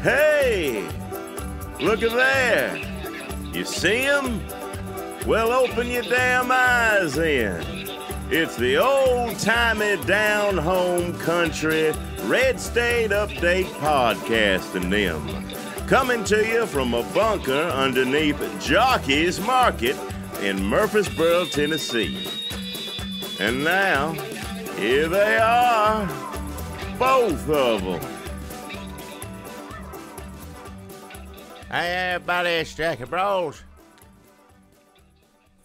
Hey, look at there. You see him? Well, open your damn eyes in. It's the old-timey down-home country Red State Update podcast and them. Coming to you from a bunker underneath Jockey's Market in Murfreesboro, Tennessee. And now, here they are, both of them. Hey, everybody, it's Jackie Bros.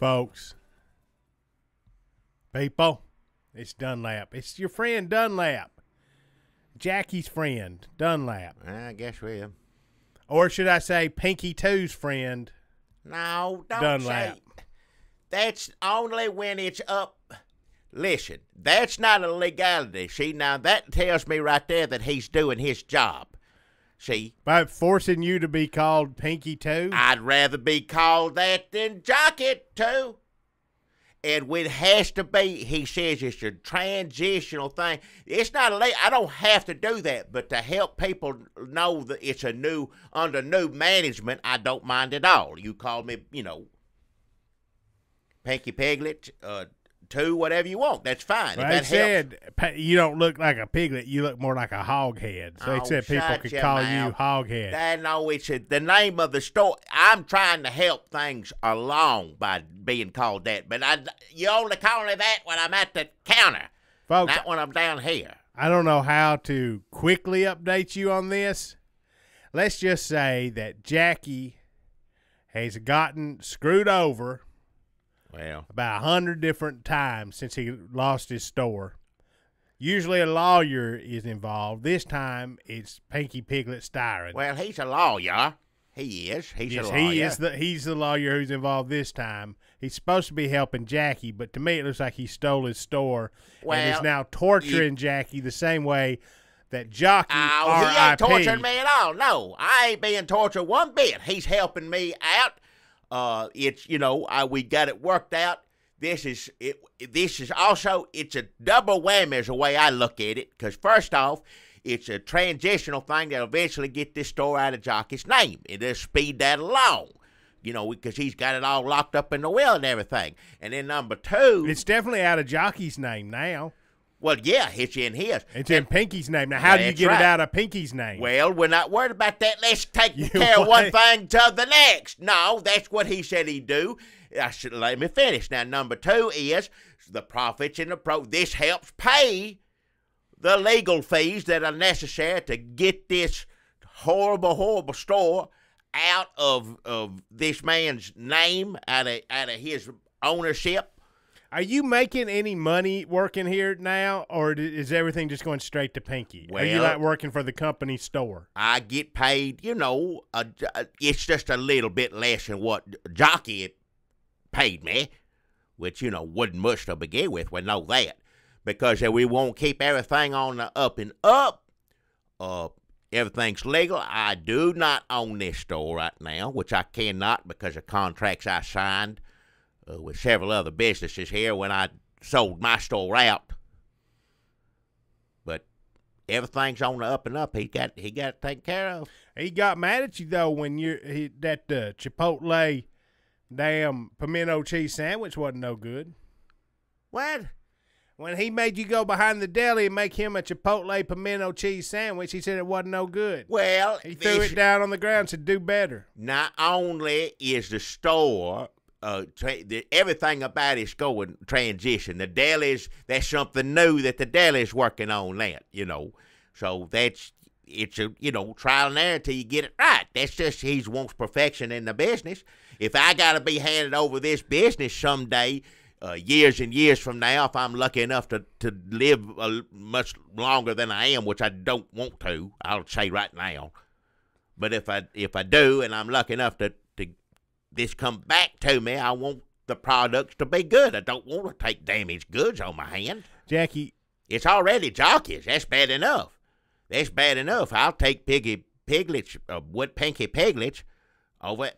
Folks, people, it's Dunlap. It's your friend Dunlap. Jackie's friend, Dunlap. I guess we am. Or should I say Pinky Two's friend, No, don't Dunlap. say. That's only when it's up. Listen, that's not a legality. See, now that tells me right there that he's doing his job. See? By forcing you to be called Pinky Two? I'd rather be called that than Jockey too. And it has to be, he says it's a transitional thing. It's not I don't have to do that, but to help people know that it's under new management, I don't mind at all. You call me, Pinky Piglet, Two, whatever you want. That's fine. Well, they said you don't look like a piglet. You look more like a hoghead. So they said people could call you hoghead. I know it's the name of the store. I'm trying to help things along by being called that. But you only call me that when I'm at the counter. Folks, not when I'm down here. I don't know how to quickly update you on this. Let's just say that Jackie has gotten screwed over. Well, about 100 different times since he lost his store. Usually a lawyer is involved. This time it's Pinky Piglet Styron. Well, he's a lawyer. He is. He's a lawyer. He's the lawyer who's involved this time. He's supposed to be helping Jackie, but to me it looks like he stole his store and is now torturing Jackie the same way that Jockey R.I.P. He ain't torturing me at all. No, I ain't being tortured one bit. He's helping me out. We got it worked out. This is also, it's a double whammy is the way I look at it. Because first off, it's a transitional thing that'll eventually get this store out of Jockey's name. It'll speed that along. Because he's got it all locked up in the will and everything. And then number two, it's definitely out of Jockey's name now. Well, yeah, it's in his. It's in Pinky's name. Now, how do you get it out of Pinky's name? Well, we're not worried about that. Let's take care of one thing to the next. No, that's what he said he'd do. Let me finish. Now, number two is the profits and this helps pay the legal fees that are necessary to get this horrible, horrible store out of this man's name, out of his ownership. Are you making any money working here now, or is everything just going straight to Pinky? Well, are you like working for the company store? I get paid, it's just a little bit less than what Jockey paid me, which, wasn't much to begin with. We know that. Because we won't keep everything on the up and up. Everything's legal. I do not own this store right now, which I cannot because of contracts I signed with several other businesses here when I sold my store out. But everything's on the up and up. He got it taken care of. He got mad at you though when that Chipotle damn pimento cheese sandwich wasn't no good. What? When he made you go behind the deli and make him a Chipotle pimento cheese sandwich, he said it wasn't no good. Well, he threw it down on the ground and said, do better. Not only is the store everything about it's going transition. The deli's, that's something new that the deli's working on that, So it's a, trial and error until you get it right. That's just, he wants perfection in the business. If I got to be handed over this business someday, years and years from now, if I'm lucky enough to live much longer than I am, which I don't want to, I'll say right now. But if I do, and I'm lucky enough to this come back to me, I want the products to be good. I don't want to take damaged goods on my hand. Jackie, it's already Jockey's. That's bad enough. That's bad enough. I'll take Pinky Piglets over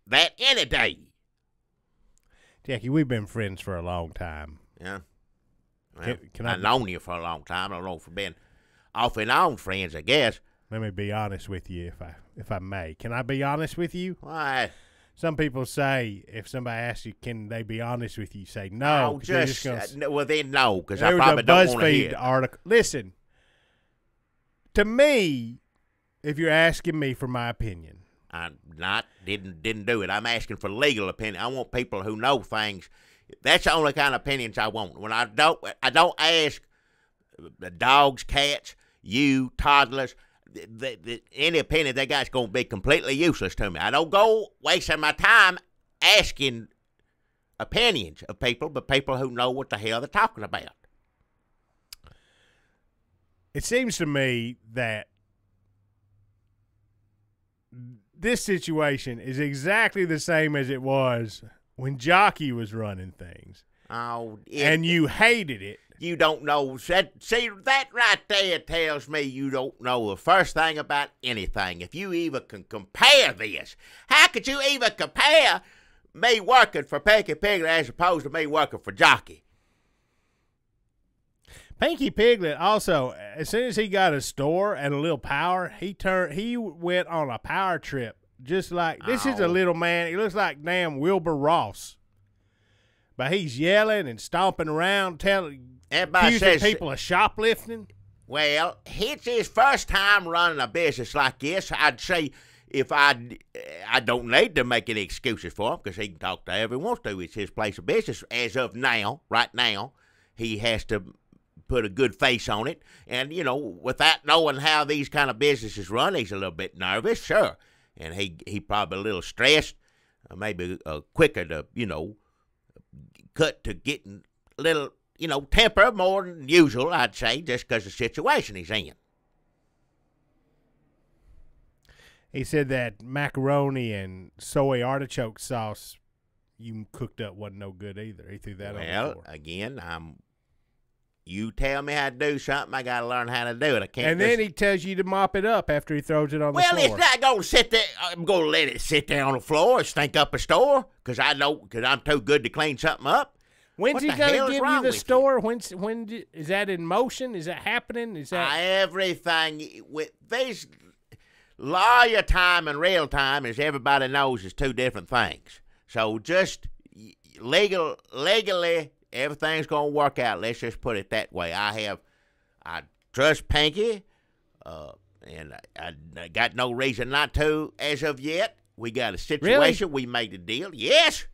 that any day. Jackie, we've been friends for a long time. Yeah. Well, I've known you for a long time. I don't know if we've been off and on friends, I guess. Let me be honest with you, if I may. Can I be honest with you? Why? Some people say if somebody asks you, can they be honest with you, say no. Oh, well, then no, because I There was probably a don't want to BuzzFeed hear it. article. Listen, to me, if you're asking me for my opinion, Didn't do it. I'm asking for legal opinion. I want people who know things. That's the only kind of opinions I want. When I don't ask the dogs, cats, you, toddlers. Any opinion they got is going to be completely useless to me. I don't go wasting my time asking opinions of people, but people who know what the hell they're talking about. it seems to me that this situation is exactly the same as it was when Jockey was running things. Oh, and you hated it. You don't know. See, that right there tells me you don't know the first thing about anything. If you even can compare this, how could you even compare me working for Pinky Piglet as opposed to me working for Jockey? Pinky Piglet also, as soon as he got a store and a little power, he went on a power trip. Just like, this is a little man. He looks like damn Wilbur Ross. But he's yelling and stomping around, accusing people of shoplifting. Well, it's his first time running a business like this. I'd say if I don't need to make any excuses for him because he can talk to whoever he wants to. It's his place of business. As of now, right now, he has to put a good face on it. And, you know, without knowing how these kind of businesses run, he's a little bit nervous, sure. And he probably a little stressed, maybe quicker to, you know, cut to getting a little, you know, temper more than usual, I'd say, just because of the situation he's in. He said that macaroni and soy artichoke sauce you cooked up wasn't no good either. He threw that on the floor. Well, again, you tell me how to do something, I got to learn how to do it. I can't. And then he tells you to mop it up after he throws it on the floor. Well, it's not going to sit there. I'm going to let it sit there on the floor and stink up a store because I'm too good to clean something up. When's he going to give you the store? When is that in motion? Is that happening? Is that everything with these lawyer time and real time, as everybody knows, is two different things. So just legally, everything's going to work out. Let's just put it that way. I trust Pinky, and I got no reason not to as of yet. We got a situation. Really? We made a deal. Yes.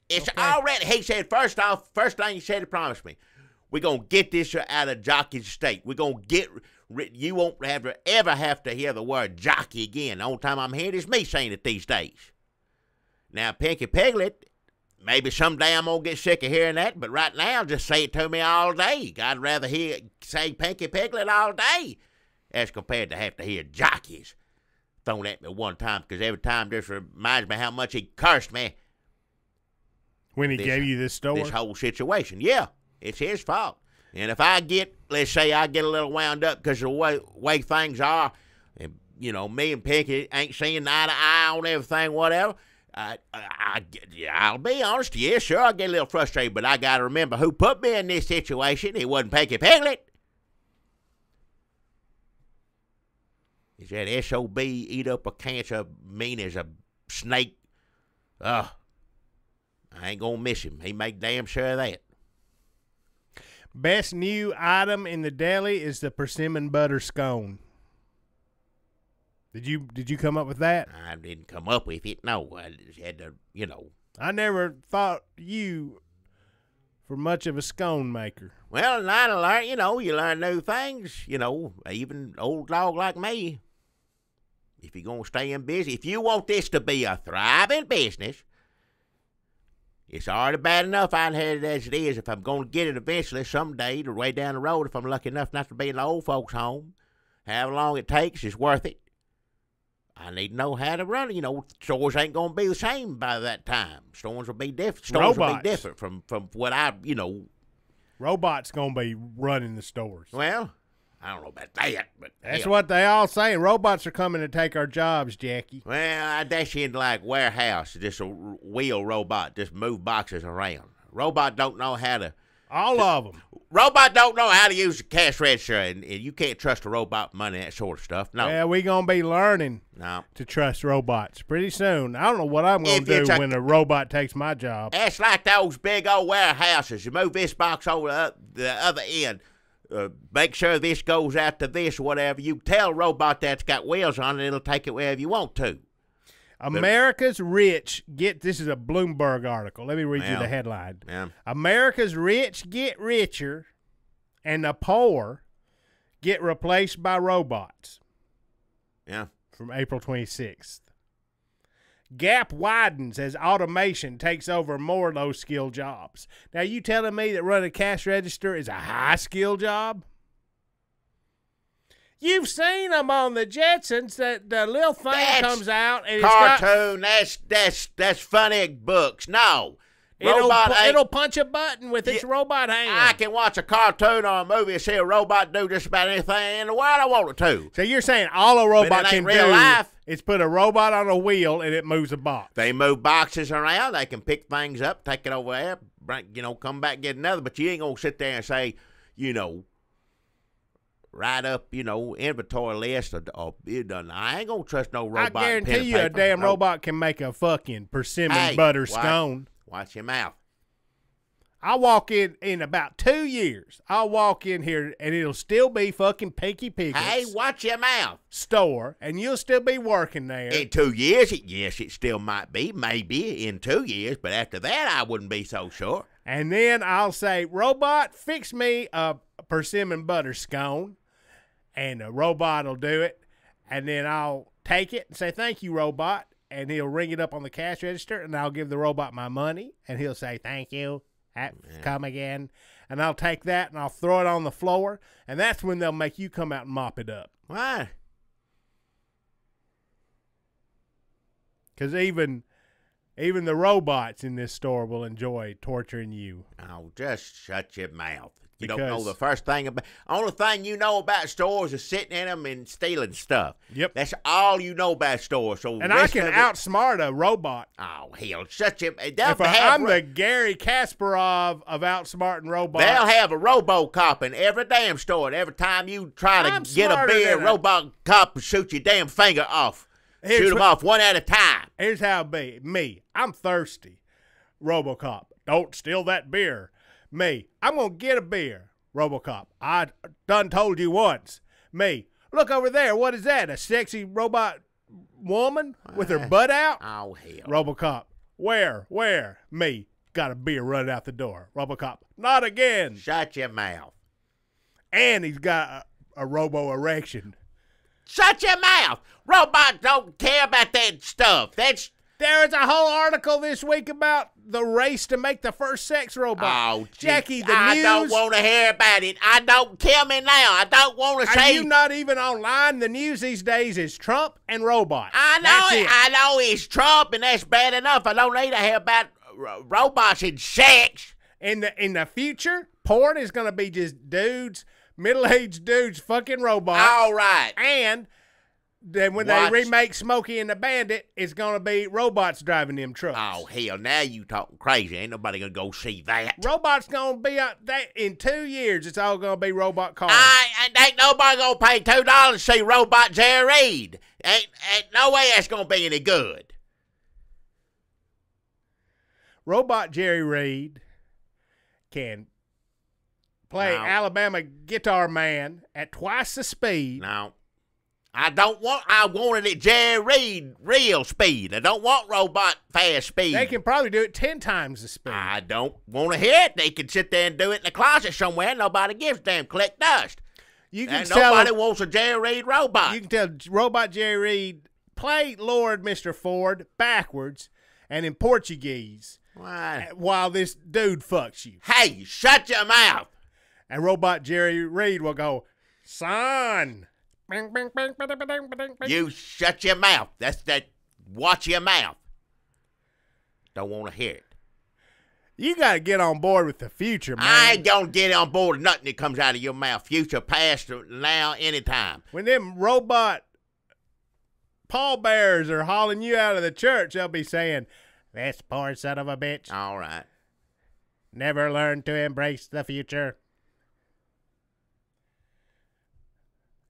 It's already, he said, first thing he said, he promised me, we're going to get this out of Jockey's estate. We're going to get you won't ever have to hear the word Jockey again. The only time I'm hearing is me saying it these days. Now, Pinky Piglet, maybe someday I'm going to get sick of hearing that, but right now, just say it to me all day. I'd rather say Pinky Piglet all day as compared to have to hear Jockeys thrown at me one time, because every time just reminds me how much he cursed me. When he gave you this store? This whole situation. Yeah, it's his fault. And if let's say I get a little wound up because of the way things are, and, you know, me and Pinky ain't seeing eye to eye on everything, whatever, I'll be honest, yeah, sure, I'll get a little frustrated, but I got to remember who put me in this situation. It wasn't Pinky Piglet. Is that SOB eat up a cancer mean as a snake? I ain't going to miss him. He make damn sure of that. Best new item in the deli is the persimmon butter scone. Did you come up with that? I didn't come up with it. No, I just had to, you know. I never thought you for much of a scone maker. Well, I learn, you know, you learn new things, you know, even old dog like me. If you're going to stay in business, if you want this to be a thriving business, it's already bad enough I had it as it is. If I'm going to get it eventually someday, way down the road, if I'm lucky enough not to be in the old folks' home, however long it takes is worth it. I need to know how to run it. You know, stores ain't going to be the same by that time. Stores will be different. Stores will be different from what you know. Robots going to be running the stores. Well, I don't know about that, but that's what they all saying. Robots are coming to take our jobs, Jackie. Well, I dash in like warehouse, just a wheel robot, just move boxes around. Robot don't know how to. All of them. Robot don't know how to use the cash register, and you can't trust a robot with money, that sort of stuff. No. Yeah, we going to be learning No. to trust robots pretty soon. I don't know what I'm going to do when a robot takes my job. That's like those big old warehouses. You move this box over the other end. Make sure this goes out to this or whatever. You tell a robot that's got wheels on it, it'll take it wherever you want to. America's rich this is a Bloomberg article. Let me read you the headline. Yeah. America's rich get richer and the poor get replaced by robots. Yeah. From April 26th. Gap widens as automation takes over more low-skill jobs. Now, you telling me that running a cash register is a high-skill job? You've seen them on the Jetsons. That the little thing comes out and cartoon. That's funny books. No, it'll punch a button with its robot hand. I can watch a cartoon or a movie and see a robot do just about anything in the world I want it to. So you're saying all a robot can real do life. is put a robot on a wheel and it moves a box. They move boxes around. They can pick things up, take it over there, come back, get another. But you ain't gonna sit there and say, write up, inventory list or I ain't gonna trust no robot. I guarantee you a damn robot can make a fucking persimmon butter scone. Watch your mouth. I'll walk in about 2 years. I'll walk in here and it'll still be fucking Pinky Piglet's. Hey, watch your mouth. Store, and you'll still be working there. In 2 years, yes, it still might be, maybe in 2 years, but after that, I wouldn't be so sure. And then I'll say, robot, fix me a persimmon butter scone. And the robot will do it, and then I'll take it and say, thank you, robot, and he'll ring it up on the cash register, and I'll give the robot my money, and he'll say, thank you, come again, and I'll take that, and I'll throw it on the floor, and that's when they'll make you come out and mop it up. Why? Because even the robots in this store will enjoy torturing you. Oh, just shut your mouth. You don't know the first thing about. Only thing you know about stores is sitting in them and stealing stuff. Yep. That's all you know about stores. So and I can outsmart a robot. Oh hell, shut your. I'm the Gary Kasparov of outsmarting robots. They'll have a RoboCop in every damn store. And every time you try to get a beer, RoboCop will shoot your damn finger off. Shoot them off one at a time. Here's how it be. Me, I'm thirsty. RoboCop, don't steal that beer. Me, I'm going to get a beer. RoboCop, I done told you once. Me, look over there. What is that? A sexy robot woman with her butt out? Oh, hell. RoboCop, where? Me, got a beer running out the door. RoboCop, not again. Shut your mouth. And he's got a robo-erection. Shut your mouth. Robots don't care about that stuff. There is a whole article this week about the race to make the first sex robot. Oh, Jackie, the news. I don't want to hear about it. I don't kill me now. I don't want to say. Are you not even online? The news these days is Trump and robots. I know it. I know it's Trump, and that's bad enough. I don't need to hear about robots and sex. In the future, porn is going to be just dudes, middle-aged dudes, fucking robots. All right. And then when they remake Smokey and the Bandit, it's going to be robots driving them trucks. Oh, hell, now you talking crazy. Ain't nobody going to go see that. Robots going to be in 2 years, it's all going to be robot cars. Ain't nobody going to pay $2 to see Robot Jerry Reed. Ain't no way that's going to be any good. Robot Jerry Reed can play Alabama Guitar Man at twice the speed. No. I wanted it Jerry Reed real speed. I don't want robot fast speed. They can probably do it 10 times the speed. I don't want to hear it. They can sit there and do it in the closet somewhere. Nobody gives a damn. Collect dust. Nobody wants a Jerry Reed robot. You can tell Robot Jerry Reed, play Lord Mr. Ford backwards and in Portuguese. Why? While this dude fucks you. Hey, shut your mouth. And Robot Jerry Reed will go, son. You shut your mouth. That's that. Watch your mouth. Don't want to hear it. You got to get on board with the future, man. I ain't going to get on board with nothing that comes out of your mouth. Future, past, now, anytime. When them robot pallbearers are hauling you out of the church, they'll be saying, "This poor son of a bitch." All right. Never learn to embrace the future.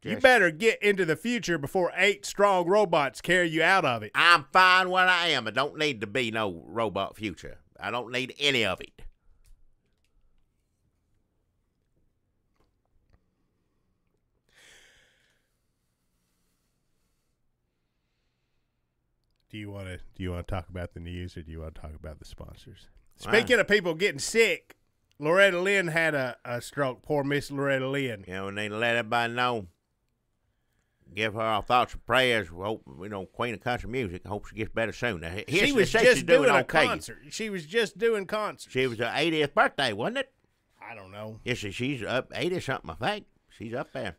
You better get into the future before 8 strong robots carry you out of it. I'm fine where I am. I don't need to be no robot future. I don't need any of it. Do you want to talk about the news, or do you want to talk about the sponsors? Speaking of people getting sick, Loretta Lynn had a stroke. Poor Miss Loretta Lynn. You know, we need to let everybody know. Give her our thoughts and prayers. We hope, queen of country music. I hope she gets better soon. Now, she was just doing a concert. She was just doing concerts. She was her 80th birthday, wasn't it? I don't know. Yes, she's up 80 something, I think. She's up there.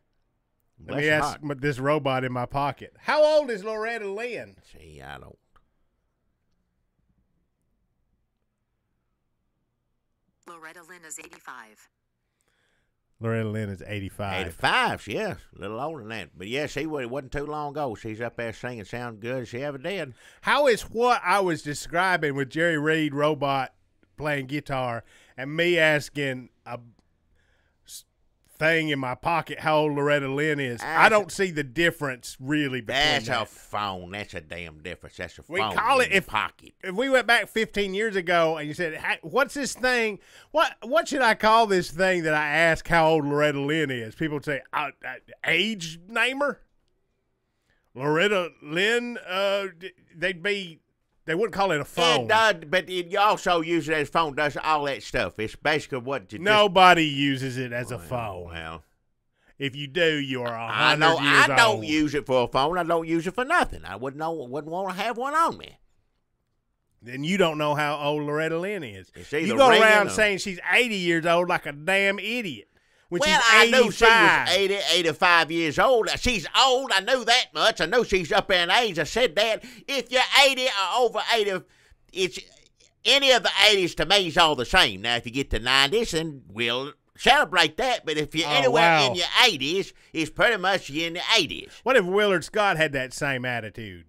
Let me ask this robot in my pocket. How old is Loretta Lynn? See, I don't. Loretta Lynn is 85. Loretta Lynn is 85. 85, yes. A little older than that. But, yeah, it wasn't too long ago. She's up there singing sound good as she ever did. How is what I was describing with Jerry Reed robot playing guitar and me asking a thing in my pocket how old Loretta Lynn is? I don't see the difference really between That's that. a phone. That's a damn difference. That's a phone We call it in your pocket. If we went back 15 years ago and you said, hey, what's this thing? What should I call this thing that I ask how old Loretta Lynn is? People would say, age namer? Loretta Lynn, they wouldn't call it a phone. It does, but you also use it as a phone. Does all that stuff. It's basically what you Nobody uses it as a phone. Well, if you do, you are 100 I know. years I don't old. use it for a phone. I don't use it for nothing. I wouldn't want to have one on me. Then you don't know how old Loretta Lynn is. You go around saying she's 80 years old like a damn idiot. I knew she was 80, 85 years old. She's old. I knew that much. I know she's up there in age. I said that. If you're 80 or over 80, it's any of the 80s to me is all the same. Now, if you get to 90s, then we'll celebrate that. But if you're anywhere in your 80s, it's pretty much you in the 80s. What if Willard Scott had that same attitude?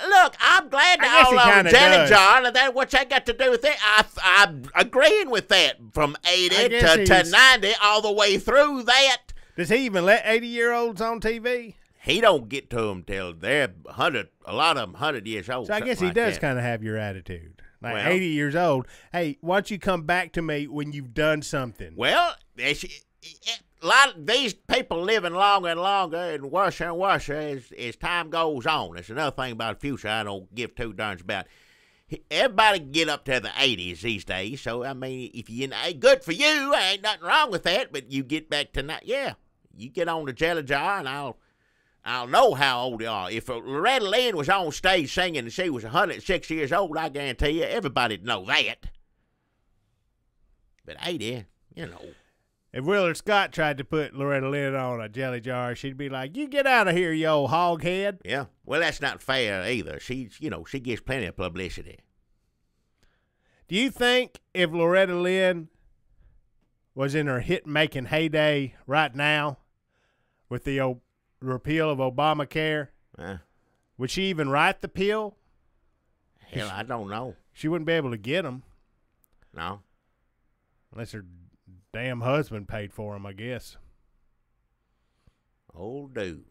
Look, I'm glad that all of them jelly John, and that what's that got to do with it? I'm agreeing with that from 80 to 90 all the way through that. Does he even let 80-year-olds on TV? He don't get to them till they're 100. A lot of them 100 years old. So I guess he does kind of have your attitude. Like 80 years old. Hey, why don't you come back to me when you've done something? Well, a lot of these people living longer and longer and worse as time goes on. That's another thing about the future I don't give two darns about. Everybody get up to the 80s these days. So, I mean, if you good for you, ain't nothing wrong with that. But you get back to you get on the jelly jar and I'll know how old you are. If Loretta Lynn was on stage singing and she was 106 years old, I guarantee you everybody'd know that. But 80, If Willard Scott tried to put Loretta Lynn on a jelly jar, she'd be like, you get out of here, you old hoghead. Yeah. Well, that's not fair either. She gets plenty of publicity. Do you think if Loretta Lynn was in her hit-making heyday right now with the repeal of Obamacare, would she even write the pill? Hell, I don't know. She wouldn't be able to get them. No. Unless her damn husband paid for him, I guess. Old dude.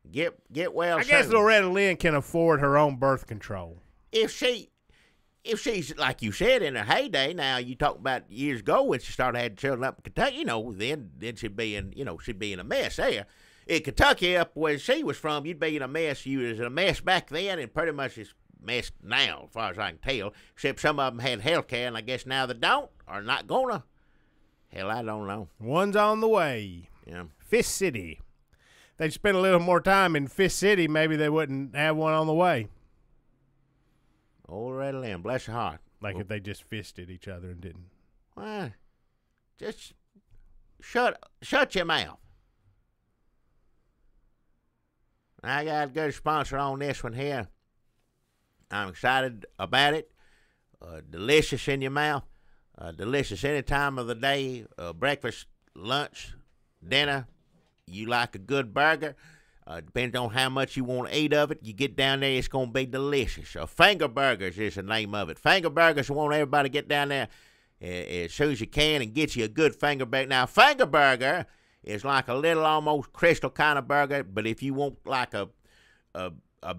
Get well I soon. guess Loretta Lynn can afford her own birth control. If she's like you said in her heyday, now you talk about years ago when she started having children up in Kentucky, then she'd be in a mess there. In Kentucky, up where she was from, you'd be in a mess. You was in a mess back then, and pretty much is mess now, as far as I can tell. Except some of them had health care, and I guess now they don't, or not gonna. Hell, I don't know. One's on the way. Yeah. Fish City. If they'd spend a little more time in Fish City, maybe they wouldn't have one on the way. Old Loretta Lynn, bless her heart. Like if they just fisted each other and didn't. Well, just shut your mouth. I got a good sponsor on this one here. I'm excited about it. Delicious in your mouth. Delicious any time of the day. Breakfast, lunch, dinner. You like a good burger. Depending on how much you want to eat of it, you get down there, it's going to be delicious. Finger burgers is the name of it. Finger burgers, I want everybody to get down there as soon as you can and get you a good finger burger. Now, finger burger is like a little almost crystal kind of burger, but if you want like a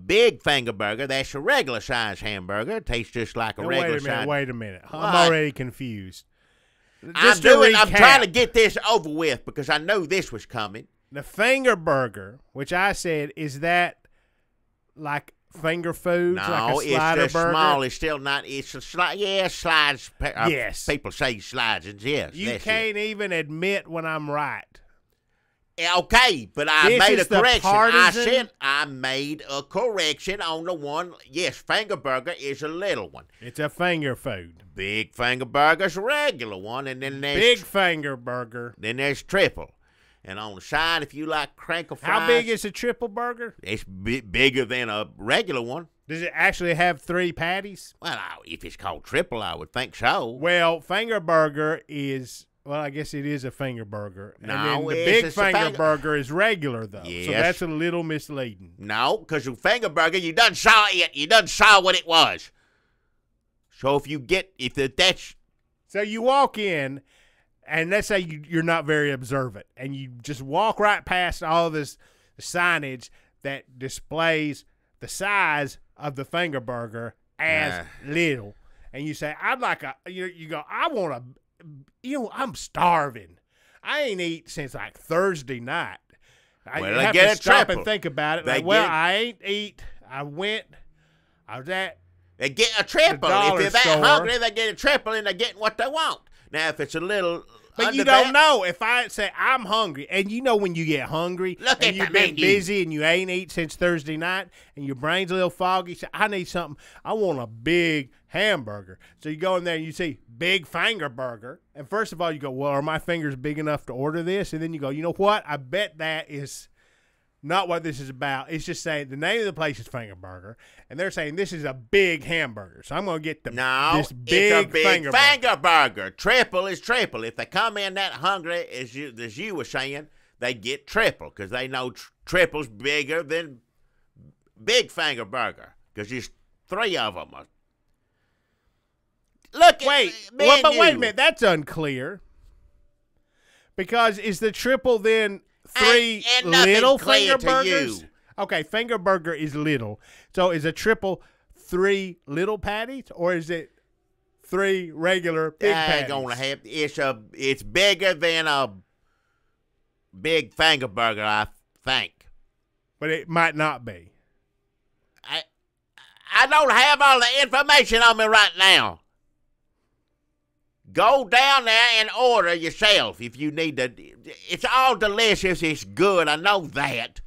big finger burger, that's a regular size hamburger. It tastes just like a regular size. Wait a minute. I'm already confused. I'm trying to get this over with because I know this was coming. The finger burger, which I said, is that like finger foods, no, like a slider it's burger? Small. It's still not. It's a slides. Yes. People say slides, and yes. You can't even admit when I'm right. Okay, but I made a correction. I partisan? said I made a correction on the one. Yes, finger burger is a little one. It's a finger food. Big finger burger's a regular one, and then there's Big finger burger. Then there's triple. And on the side, if you like crinkle fries. How big is a triple burger? It's bigger than a regular one. Does it actually have 3 patties? Well, if it's called triple, I would think so. Well, finger burger is, well, I guess it is a finger burger. No, and then the it's big finger burger is regular, though. Yes. So that's a little misleading. No, because the finger burger, you done saw it. You done saw what it was. So that's... So you walk in, and let's say you're not very observant, and you just walk right past all this signage that displays the size of the finger burger as little, and you say, "I'd like you go, I want I'm starving. I ain't eat since like Thursday night." Well, you they have get to a stop triple. and think about it. I ain't eat. I was at. They get a triple. If they're that hungry, they get a triple, and they're getting what they want. Now, if it's a little... But you don't know. If I say I'm hungry, and you know when you get hungry and you've been busy and you ain't eat since Thursday night and your brain's a little foggy, say, I need something. I want a big hamburger. So you go in there and you see big finger burger. And first of all, you go, well, are my fingers big enough to order this? And then you go, you know what? I bet that is not what this is about. It's just saying the name of the place is Finger Burger, and they're saying this is a big hamburger. So I'm going to get this big finger burger. Triple is triple. If they come in that hungry, as you were saying, they get triple because they know triple's bigger than big finger burger because there's 3 of them. Wait a minute. That's unclear because is the triple then 3 little finger burgers? Okay, finger burger is little. So is a triple 3 little patties, or is it 3 regular big patties? It's bigger than a big finger burger, I think. But it might not be. I don't have all the information on me right now. Go down there and order yourself if you need to. It's all delicious. It's good. I know that.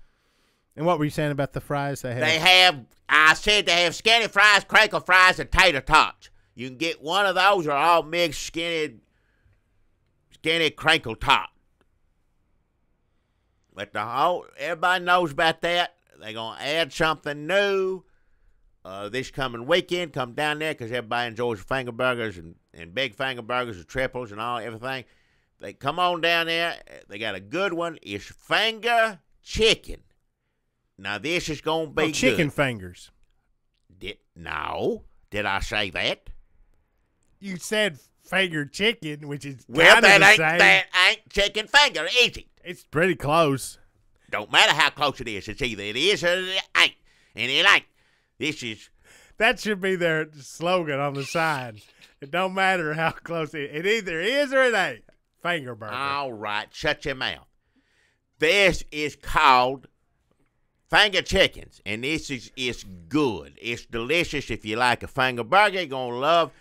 And what were you saying about the fries they have? I said they have skinny fries, crinkle fries, and tater tots. You can get one of those or all mixed skinny crinkle tot. But everybody knows about that. They're going to add something new. This coming weekend, come down there because everybody enjoys finger burgers and big finger burgers and triples and everything. They come on down there. They got a good one. It's finger chicken. Now, this is going to be good. Chicken fingers. No. Did I say that? You said finger chicken, which is that ain't chicken finger, is it? It's pretty close. Don't matter how close it is. It's either it is or it ain't. And it ain't. That should be their slogan on the side. It don't matter how close it either is or it ain't. Finger burger. All right, shut your mouth. This is called finger chickens, and this is good. It's delicious. If you like a finger burger, you're going to love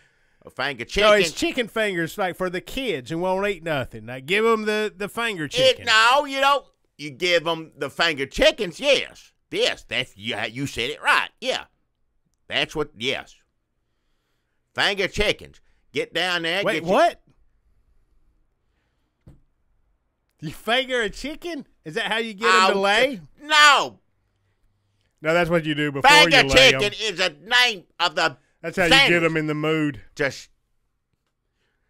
a finger chicken. So it's chicken fingers like for the kids who won't eat nothing. Like give them the finger chicken. No, you don't. You give them the finger chickens, yes. Yes, you said it right. Yeah. That's what, yes. Finger chickens. Get down there. Wait, what? You finger a chicken? Is that how you get them to lay? No. No, that's what you do before finger you lay chicken is the name of the That's how sandwich. you get them in the mood. Just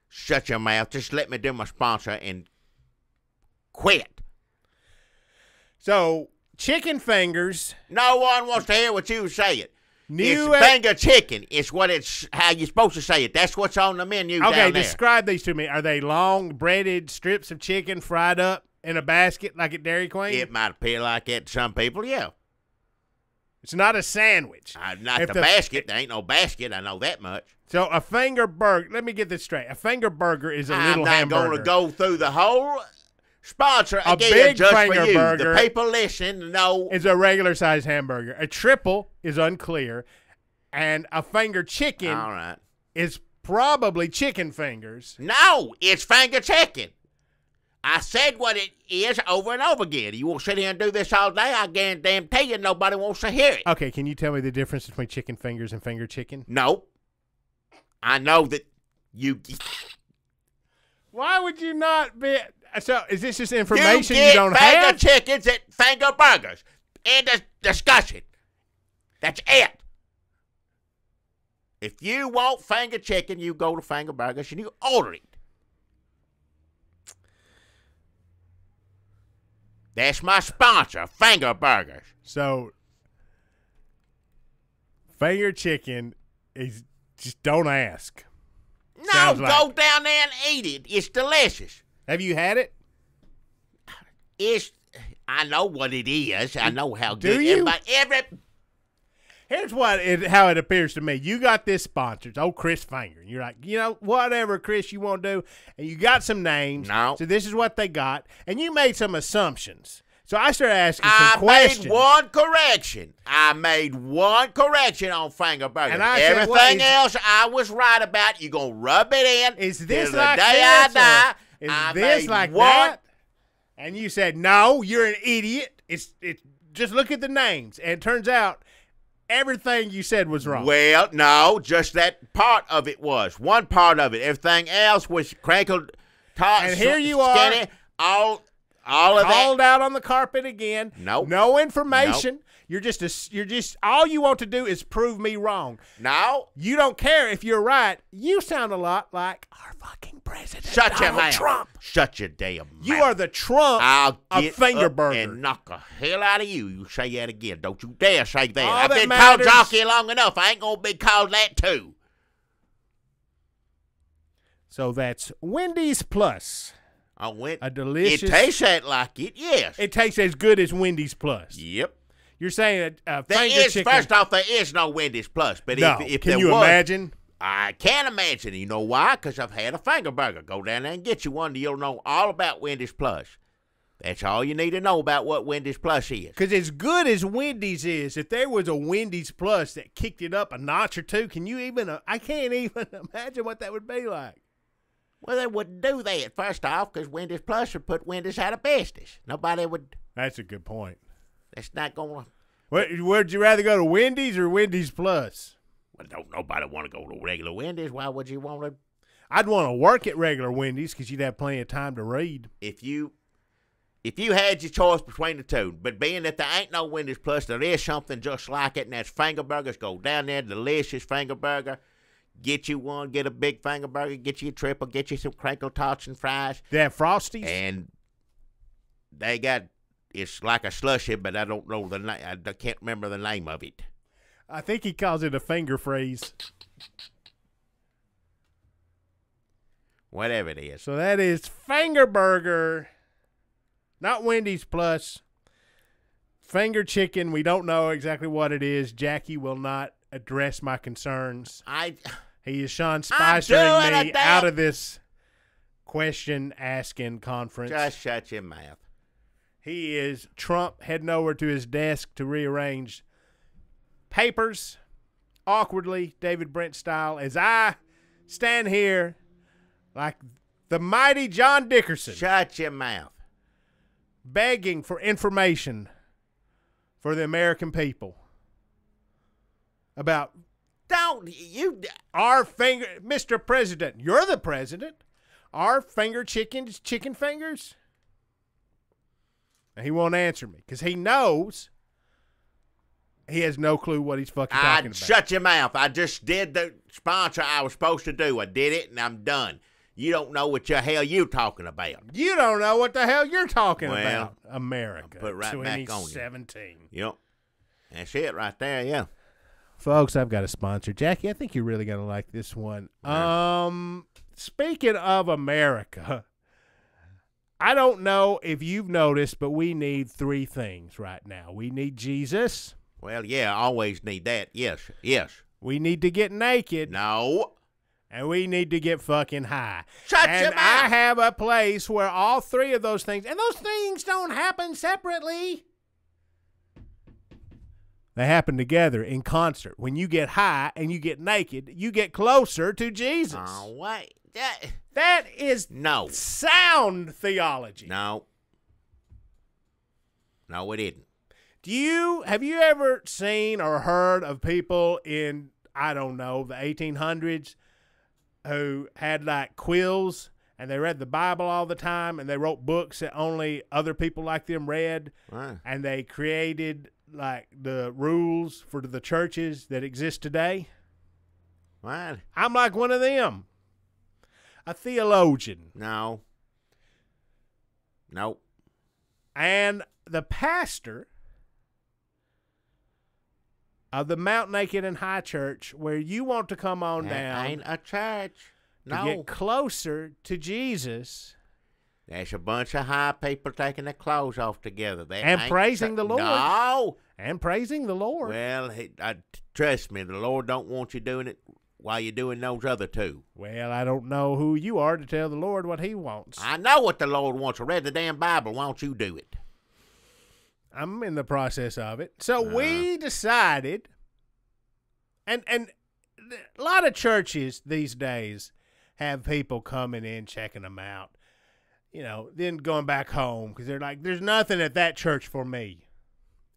shut your mouth. Just let me do my sponsor and quit. So chicken fingers. No one wants to hear what you say it. New It's finger chicken. It's what it's how you're supposed to say it. That's what's on the menu down there. Okay, describe these to me. Are they long, breaded strips of chicken fried up in a basket like at Dairy Queen? It might appear like that to some people, yeah. It's not a sandwich. Not the basket. There ain't no basket. I know that much. So a finger burger, let me get this straight. A finger burger is a little hamburger. I'm not going to go through the whole sponsor A again big just finger for you. burger The people listen know. is a regular size hamburger. A triple is unclear. And a finger chicken All right. is probably chicken fingers. No, it's finger chicken. I said what it is over and over again. You won't sit here and do this all day. I guarantee you nobody wants to hear it. Okay, can you tell me the difference between chicken fingers and finger chicken? No. I know that you... Why would you not be... So, is this just information you don't finger have? chickens at finger burgers. End of discussion. That's it. If you want finger chicken, you go to Finger Burgers and you order it. That's my sponsor, Finger Burgers. So, finger chicken is just don't ask. No, Sounds go like- down there and eat it. It's delicious. Have you had it? I know what it is. I know how Do good. you? Here's how it appears to me. You got this sponsored, old Chris Finger. You're like, whatever, Chris, you want to do. And you got some names. No. So this is what they got. And you made some assumptions. So I started asking some questions. I made one correction on Finger Burger. And I said, everything else I was right about. You gonna rub it in. Is this till like the day this, I die. Is I this made like one. that? And you said, no, you're an idiot. It's just look at the names. And it turns out everything you said was wrong. Well, no, just that part of it was. One part of it. Everything else was crinkled, taut, And here you skinny, all of that. Called out on the carpet again. Nope. No information. You're just all you want to do is prove me wrong. No. You don't care if you're right. You sound a lot like our fucking president. Shut your Donald mouth. Trump. Shut your damn mouth. You are the Trump I'll of get finger up burger. and knock the hell out of you. You say that again. Don't you dare say that. All I've that been matters- called jockey long enough. I ain't gonna be called that too. So that's Wendy's Plus. I went. A delicious. It tastes that like it. Yes. It tastes as good as Wendy's Plus. Yep. You're saying that There finger is chicken. first off, there is no Wendy's Plus. But no. if Can there you was, imagine? I can't imagine. You know why? Because I've had a finger burger. Go down there and get you one. You'll know all about Wendy's Plus. That's all you need to know about what Wendy's Plus is. Because as good as Wendy's is, if there was a Wendy's Plus that kicked it up a notch or two, can you even? I can't even imagine what that would be like. Well, they wouldn't do that, first off, because Wendy's Plus would put Wendy's out of business. Nobody would. That's a good point. That's not going to. Would you rather go to Wendy's or Wendy's Plus? Well, don't nobody want to go to regular Wendy's. Why would you want to? I'd want to work at regular Wendy's because you'd have plenty of time to read. If you had your choice between the two, but being that there ain't no Wendy's Plus, there is something just like it, and that's finger burgers. Go down there, delicious finger burger. Get you one, get a big finger burger, get you a triple, get you some crinkle tots and fries. They have Frosties? And they got, it's like a slushy, but I don't know the name. I can't remember the name of it. I think he calls it a finger freeze. Whatever it is. So that is finger burger, not Wendy's Plus. Finger chicken, we don't know exactly what it is. Jackie will not address my concerns. He is Sean Spicering me out of this question-asking conference. Just shut your mouth. He is Trump heading over to his desk to rearrange papers, awkwardly, David Brent style, as I stand here like the mighty John Dickerson, Shut your mouth. begging for information for the American people about our finger, Mr. President, you're the president, our finger chickens, chicken fingers? And he won't answer me because he knows he has no clue what he's fucking talking about. Shut your mouth. I just did the sponsor I was supposed to do. I did it, and I'm done. You don't know what the hell you're talking about. You don't know what the hell you're talking Well, about. America. I'll put it right back on you. 2017. Yep. That's it right there, yeah. Folks, I've got a sponsor. Jackie, I think you're really going to like this one. Speaking of America, I don't know if you've noticed, but we need three things right now. We need Jesus. Well, yeah, I always need that. Yes, yes. We need to get naked. No. And we need to get fucking high. Shut your and mouth. I have a place where all three of those things, and those things don't happen separately. They happen together in concert. When you get high and you get naked, you get closer to Jesus. Oh, wait. That is No. sound theology. No. No, it isn't. Have you ever seen or heard of people in, I don't know, the 1800s who had like quills and they read the Bible all the time and they wrote books that only other people like them read, Right. and they created like the rules for the churches that exist today? What? I'm like one of them. A theologian. No. Nope. And the pastor of the Mount Naked and High Church, where you want to come on That down ain't a church. to No. get closer to Jesus That's a bunch of high people taking their clothes off together. That and ain't praising the Lord. No. And praising the Lord. Well, trust me, the Lord don't want you doing it while you're doing those other two. Well, I don't know who you are to tell the Lord what he wants. I know what the Lord wants. I read the damn Bible. Why don't you do it? I'm in the process of it. So we decided, and a lot of churches these days have people coming in, checking them out, then going back home because they're like, there's nothing at that church for me.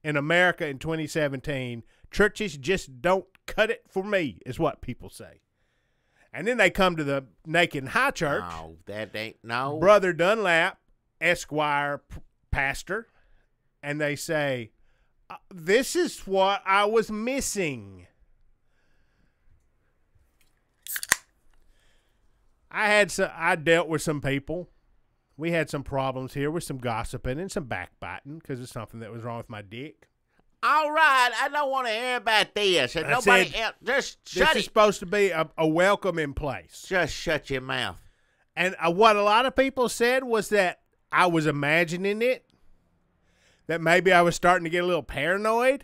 In America in 2017, churches just don't cut it for me, is what people say. And then they come to the Naked and High Church. No, that ain't, no. Brother Dunlap, Esquire, pastor, and they say, this is what I was missing. I dealt with some people. We had some problems here with some gossiping and some backbiting because of something that was wrong with my dick. All right, I don't want to hear about this. And nobody else, just shut This it. is supposed to be a welcoming place. Just shut your mouth. And what a lot of people said was that I was imagining it, that maybe I was starting to get a little paranoid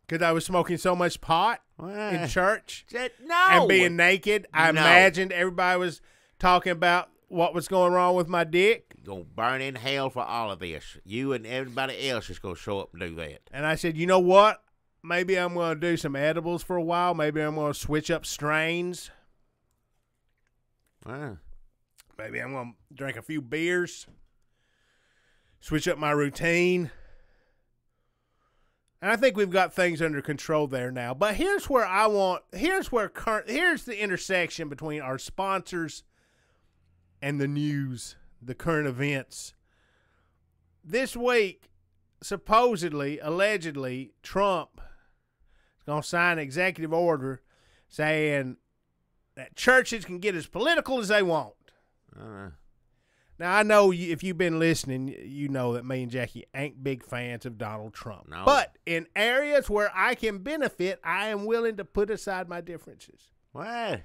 because I was smoking so much pot in church No. and being naked. I No. imagined everybody was talking about what was going wrong with my dick. You're going to burn in hell for all of this. You and everybody else is going to show up and do that. And I said, you know what? Maybe I'm going to do some edibles for a while. Maybe I'm going to switch up strains. Maybe I'm going to drink a few beers. Switch up my routine. And I think we've got things under control there now. But here's the intersection between our sponsors and the news, the current events. This week, supposedly, allegedly, Trump is going to sign an executive order saying that churches can get as political as they want. Now, I know if you've been listening, you know that me and Jackie ain't big fans of Donald Trump. No. But in areas where I can benefit, I am willing to put aside my differences. What?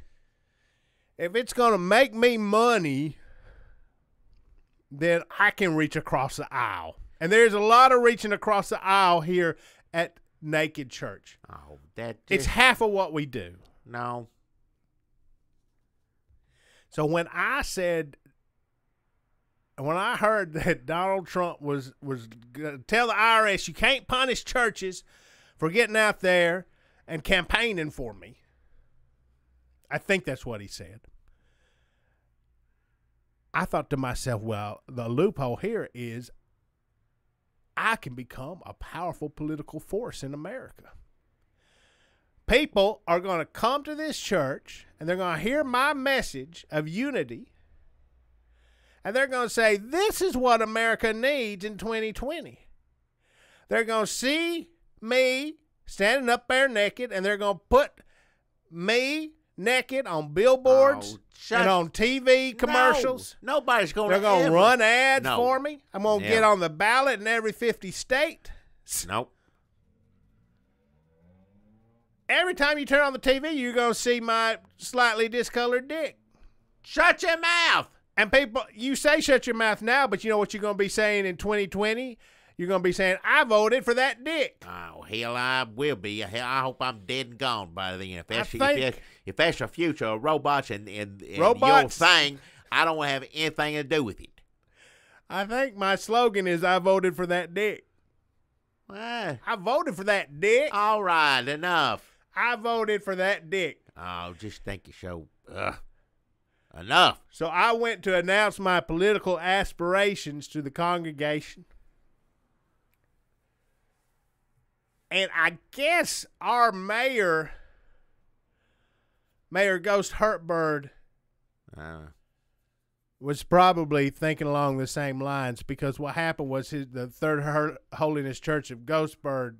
If it's going to make me money, then I can reach across the aisle. And there's a lot of reaching across the aisle here at Naked Church. Oh, that just, It's half of what we do. no. So when I heard that Donald Trump was going to tell the IRS you can't punish churches for getting out there and campaigning for me, I think that's what he said. I thought to myself, well, the loophole here is I can become a powerful political force in America. People are going to come to this church and they're going to hear my message of unity. And they're going to say, this is what America needs in 2020. They're going to see me standing up bare naked, and they're going to put me naked on billboards shut- and on TV commercials. No, nobody's going They're to going to run ads No. for me. I'm going to get on the ballot in every 50 state. Nope. Every time you turn on the TV, you're going to see my slightly discolored dick. Shut your mouth. And people, you say shut your mouth now, but you know what you're going to be saying in 2020? You're going to be saying, I voted for that dick. Oh, hell, I will be. Hell, I hope I'm dead and gone by then. If that's, think- if that's the future of robots and Robots- your thing, I don't want to have anything to do with it. I think my slogan is I voted for that dick. Well, I voted for that dick. all right, enough. I voted for that dick. Oh, just think you show. Enough. So I went to announce my political aspirations to the congregation. And I guess our mayor Ghost Hurtbird, was probably thinking along the same lines, because what happened was the Third Holiness Church of Ghostbird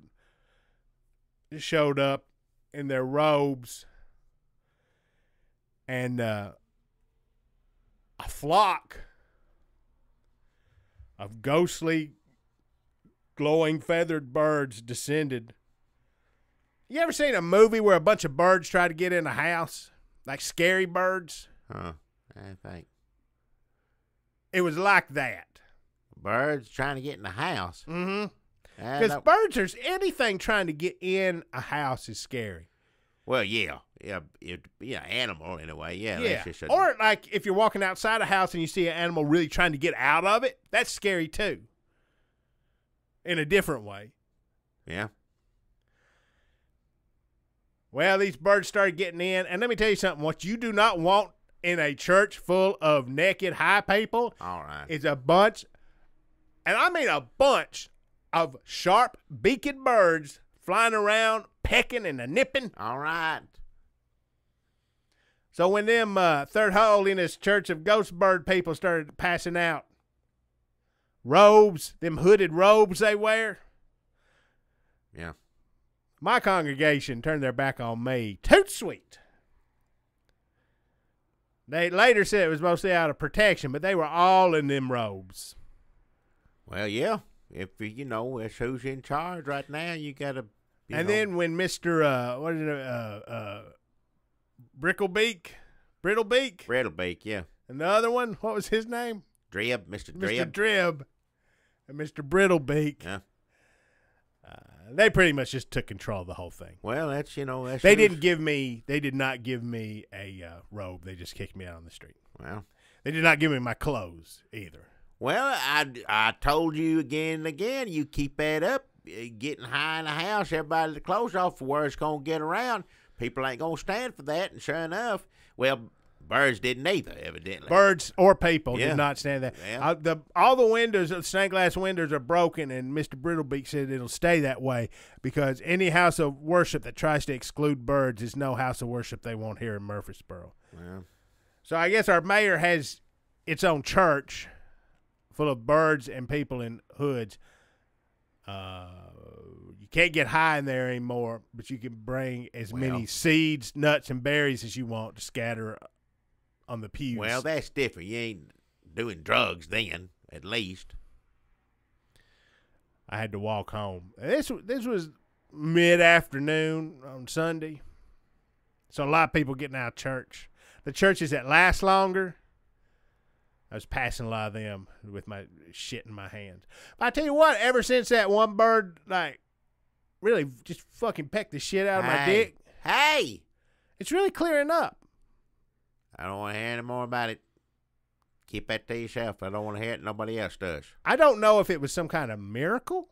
showed up in their robes, and a flock of ghostly, glowing feathered birds descended. You ever seen a movie where a bunch of birds try to get in a house? Like Scary Birds? Huh. I think. It was like that. Birds trying to get in the house. Mm-hmm. Because birds, there's anything trying to get in a house is scary. Well, yeah. Yeah, animal in a way. Yeah. Yeah. Or like if you're walking outside a house and you see an animal really trying to get out of it, that's scary too. In a different way. Yeah. Well, these birds started getting in, and let me tell you something. What you do not want in a church full of naked high people All right. is a bunch, and I mean a bunch, of sharp-beaked birds flying around, pecking and nipping. All right. So when them Third Holiness Church of Ghost Bird people started passing out robes, them hooded robes they wear, Yeah. my congregation turned their back on me. Toot sweet. They later said it was mostly out of protection, but they were all in them robes. Well, yeah. If you know it's who's in charge right now, you gotta. And then when Mr. Brittlebeak, yeah. and the other one, what was his name? Drib, Mr. Mr. Drib. Drib and Mr. Brittlebeak. Yeah. They pretty much just took control of the whole thing. Well, that's that's. They did not give me a robe. They just kicked me out on the street. Well, they did not give me my clothes either. Well, I told you again and again, you keep that up, getting high in the house, everybody the clothes off, where it's going to get around. People ain't going to stand for that, and sure enough, well, birds didn't either, evidently. Birds or people Yeah. did not stand that. Yeah. All the windows, the stained glass windows are broken, and Mr. Brittlebeak said it'll stay that way because any house of worship that tries to exclude birds is no house of worship they want here in Murfreesboro. Well, So I guess our mayor has its own church full of birds and people in hoods. You can't get high in there anymore, but you can bring as many seeds, nuts, and berries as you want to scatter on the pews. well, that's different. You ain't doing drugs then, at least. I had to walk home. This was mid-afternoon on Sunday, so a lot of people getting out of church. The churches that last longer, I was passing a lot of them with my shit in my hands. But I tell you what, ever since that one bird, like, really just fucking pecked the shit out of my dick, Hey! it's really clearing up. I don't want to hear any more about it. Keep that to yourself. I don't want to hear it. Nobody else does. I don't know if it was some kind of miracle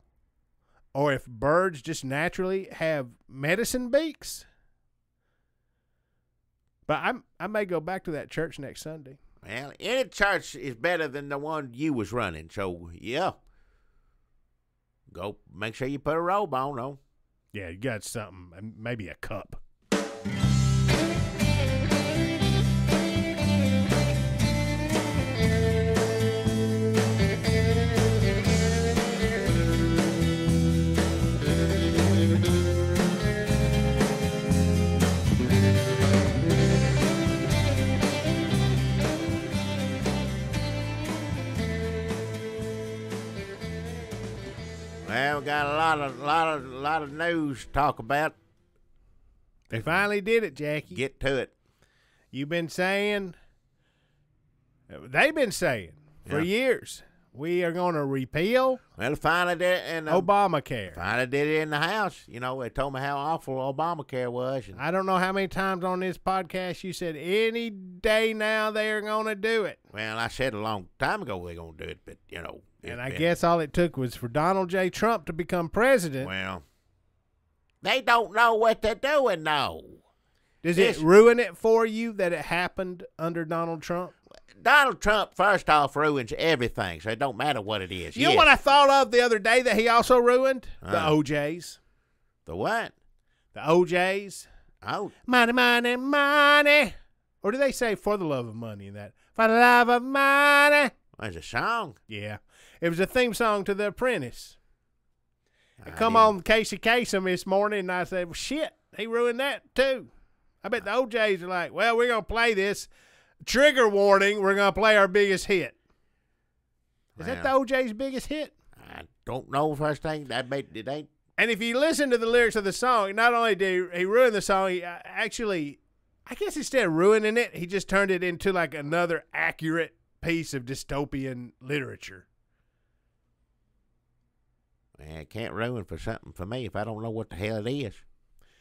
or if birds just naturally have medicine beaks. But I may go back to that church next Sunday. Well, any church is better than the one you was running. So, yeah. Go make sure you put a robe on, though. Yeah, you got something, maybe a cup. Well, we got a lot of news to talk about. They finally did it, Jackie. Get to it. You've been saying, they've been saying for years, we are going to repeal Well, finally did it in Obamacare. finally did it in the House. You know, they told me how awful Obamacare was. And, I don't know how many times on this podcast you said any day now they're going to do it. well, I said a long time ago they're going to do it, but, you know. And I guess all it took was for Donald J. Trump to become president. Well, they don't know what they're doing, though. Does it ruin it for you that it happened under Donald Trump? Donald Trump, first off, ruins everything, so it don't matter what it is. You know what I thought of the other day that he also ruined? The OJs. The what? The OJs. Oh. Money, money, money. Or do they say for the love of money in that? For the love of money. There's a song. Yeah. It was a theme song to The Apprentice. I come on Casey Kasem this morning, and I said, well, shit, he ruined that too. I bet the OJs are like, well, we're going to play this. Trigger warning, we're going to play our biggest hit. Is that the OJ's biggest hit? I don't know first thing. It ain't. And if you listen to the lyrics of the song, not only did he ruin the song, he actually, I guess instead of ruining it, he just turned it into like another accurate piece of dystopian literature. Man, it can't ruin for something for me if I don't know what the hell it is.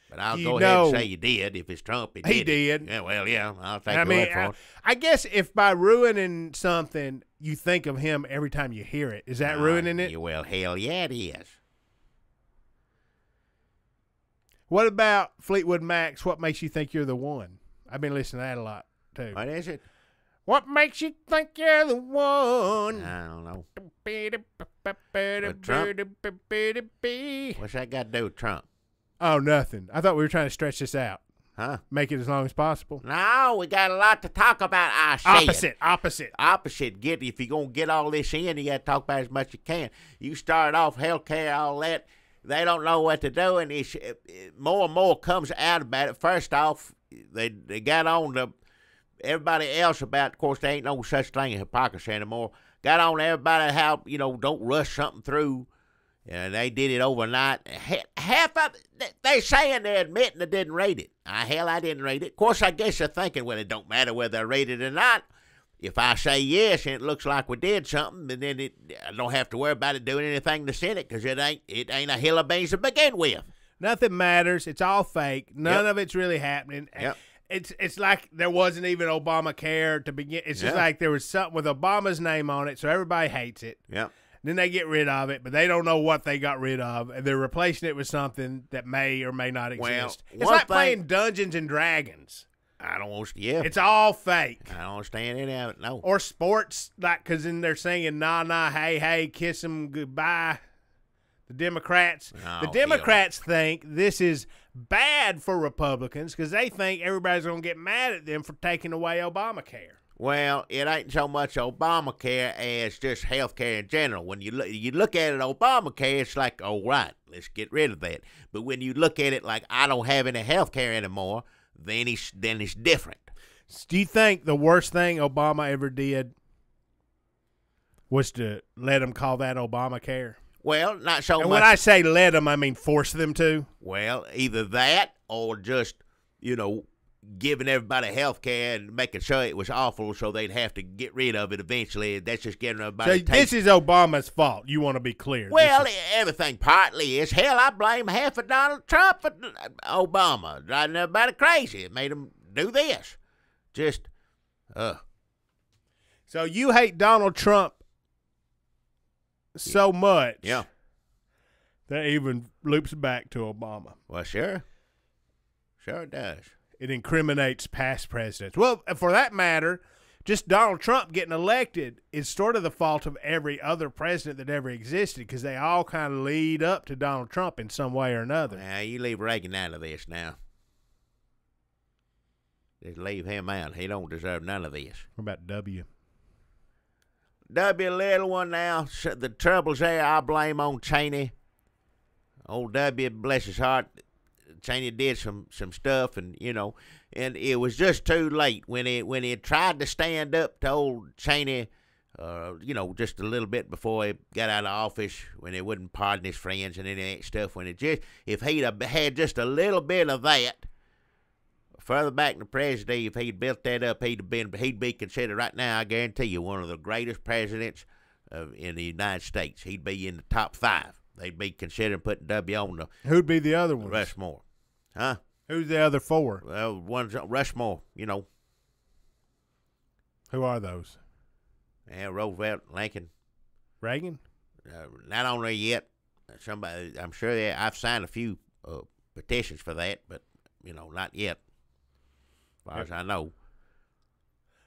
But I'll go ahead and say you did. If it's Trump, he did. Yeah, well, yeah, I'll take your word for it. I guess if by ruining something, you think of him every time you hear it, is that ruining it? Well, hell yeah, it is. What about Fleetwood Mac's What Makes You Think You're the One? I've been listening to that a lot, too. What is it? What makes you think you're the one? I don't know. What's that got to do with Trump? Oh, nothing. I thought we were trying to stretch this out. Huh? Make it as long as possible. No, we got a lot to talk about. Opposite. If you're going to get all this in, you got to talk about as much as you can. You start off healthcare, all that. They don't know what to do, and more and more comes out about it. First off, they got on to everybody else about, of course, there ain't no such thing as hypocrisy anymore. Got on to everybody how, don't rush something through. And they did it overnight. Half of it, they're saying they're admitting they didn't read it. Hell, I didn't read it. Of course, I guess they're thinking, well, it don't matter whether I read it or not. If I say yes and it looks like we did something, then I don't have to worry about it doing anything in the Senate because it ain't a hill of beans to begin with. Nothing matters. It's all fake. None of it's really happening. Yep. It's like there wasn't even Obamacare to begin. It's just like there was something with Obama's name on it, so everybody hates it. Yeah. Then they get rid of it, but they don't know what they got rid of, and they're replacing it with something that may or may not exist. It's like playing Dungeons and Dragons. I don't understand. Yeah. It's all fake. I don't understand any of it, no. Or sports, like, because then they're singing, nah, nah, hey, hey, kiss them goodbye. The Democrats. The Democrats think this is bad for Republicans because they think everybody's going to get mad at them for taking away Obamacare. Well, it ain't so much Obamacare as just health care in general. When you look at it, Obamacare, it's like, oh, right, let's get rid of that. But when you look at it like I don't have any health care anymore, then it's different. Do you think the worst thing Obama ever did was to let them call that Obamacare? Well, not so much. And when I say let them, I mean force them to. Well, either that or just, giving everybody health care and making sure it was awful so they'd have to get rid of it eventually. That's just getting everybody. So this is Obama's fault. You want to be clear. Well, everything partly is. Hell, I blame half of Donald Trump for Obama. Driving everybody crazy. It made them do this. Just, So you hate Donald Trump so much. Yeah. That even loops back to Obama. Well, sure. Sure it does. It incriminates past presidents. Well, for that matter, just Donald Trump getting elected is sort of the fault of every other president that ever existed because they all kind of lead up to Donald Trump in some way or another. Now, you leave Reagan out of this now. Just leave him out. He don't deserve none of this. What about W? W, little one now. The troubles there, I blame on Cheney. Old W, bless his heart. Cheney did some stuff, and and it was just too late when he tried to stand up to old Cheney just a little bit before he got out of office, when he wouldn't pardon his friends and any of that stuff. If he'd have had just a little bit of that further back in the presidency, if he'd built that up, he'd be considered right now, I guarantee you, one of the greatest presidents in the United States. He'd be in the top 5. They'd be considering putting W on the Who'd be the other ones? Rushmore. Huh? Who's the other 4? Well, one's Rushmore, Who are those? Yeah, Roosevelt, Lincoln. Reagan? Not on there yet. Somebody, I'm sure I've signed a few petitions for that, but, not yet, as far as I know.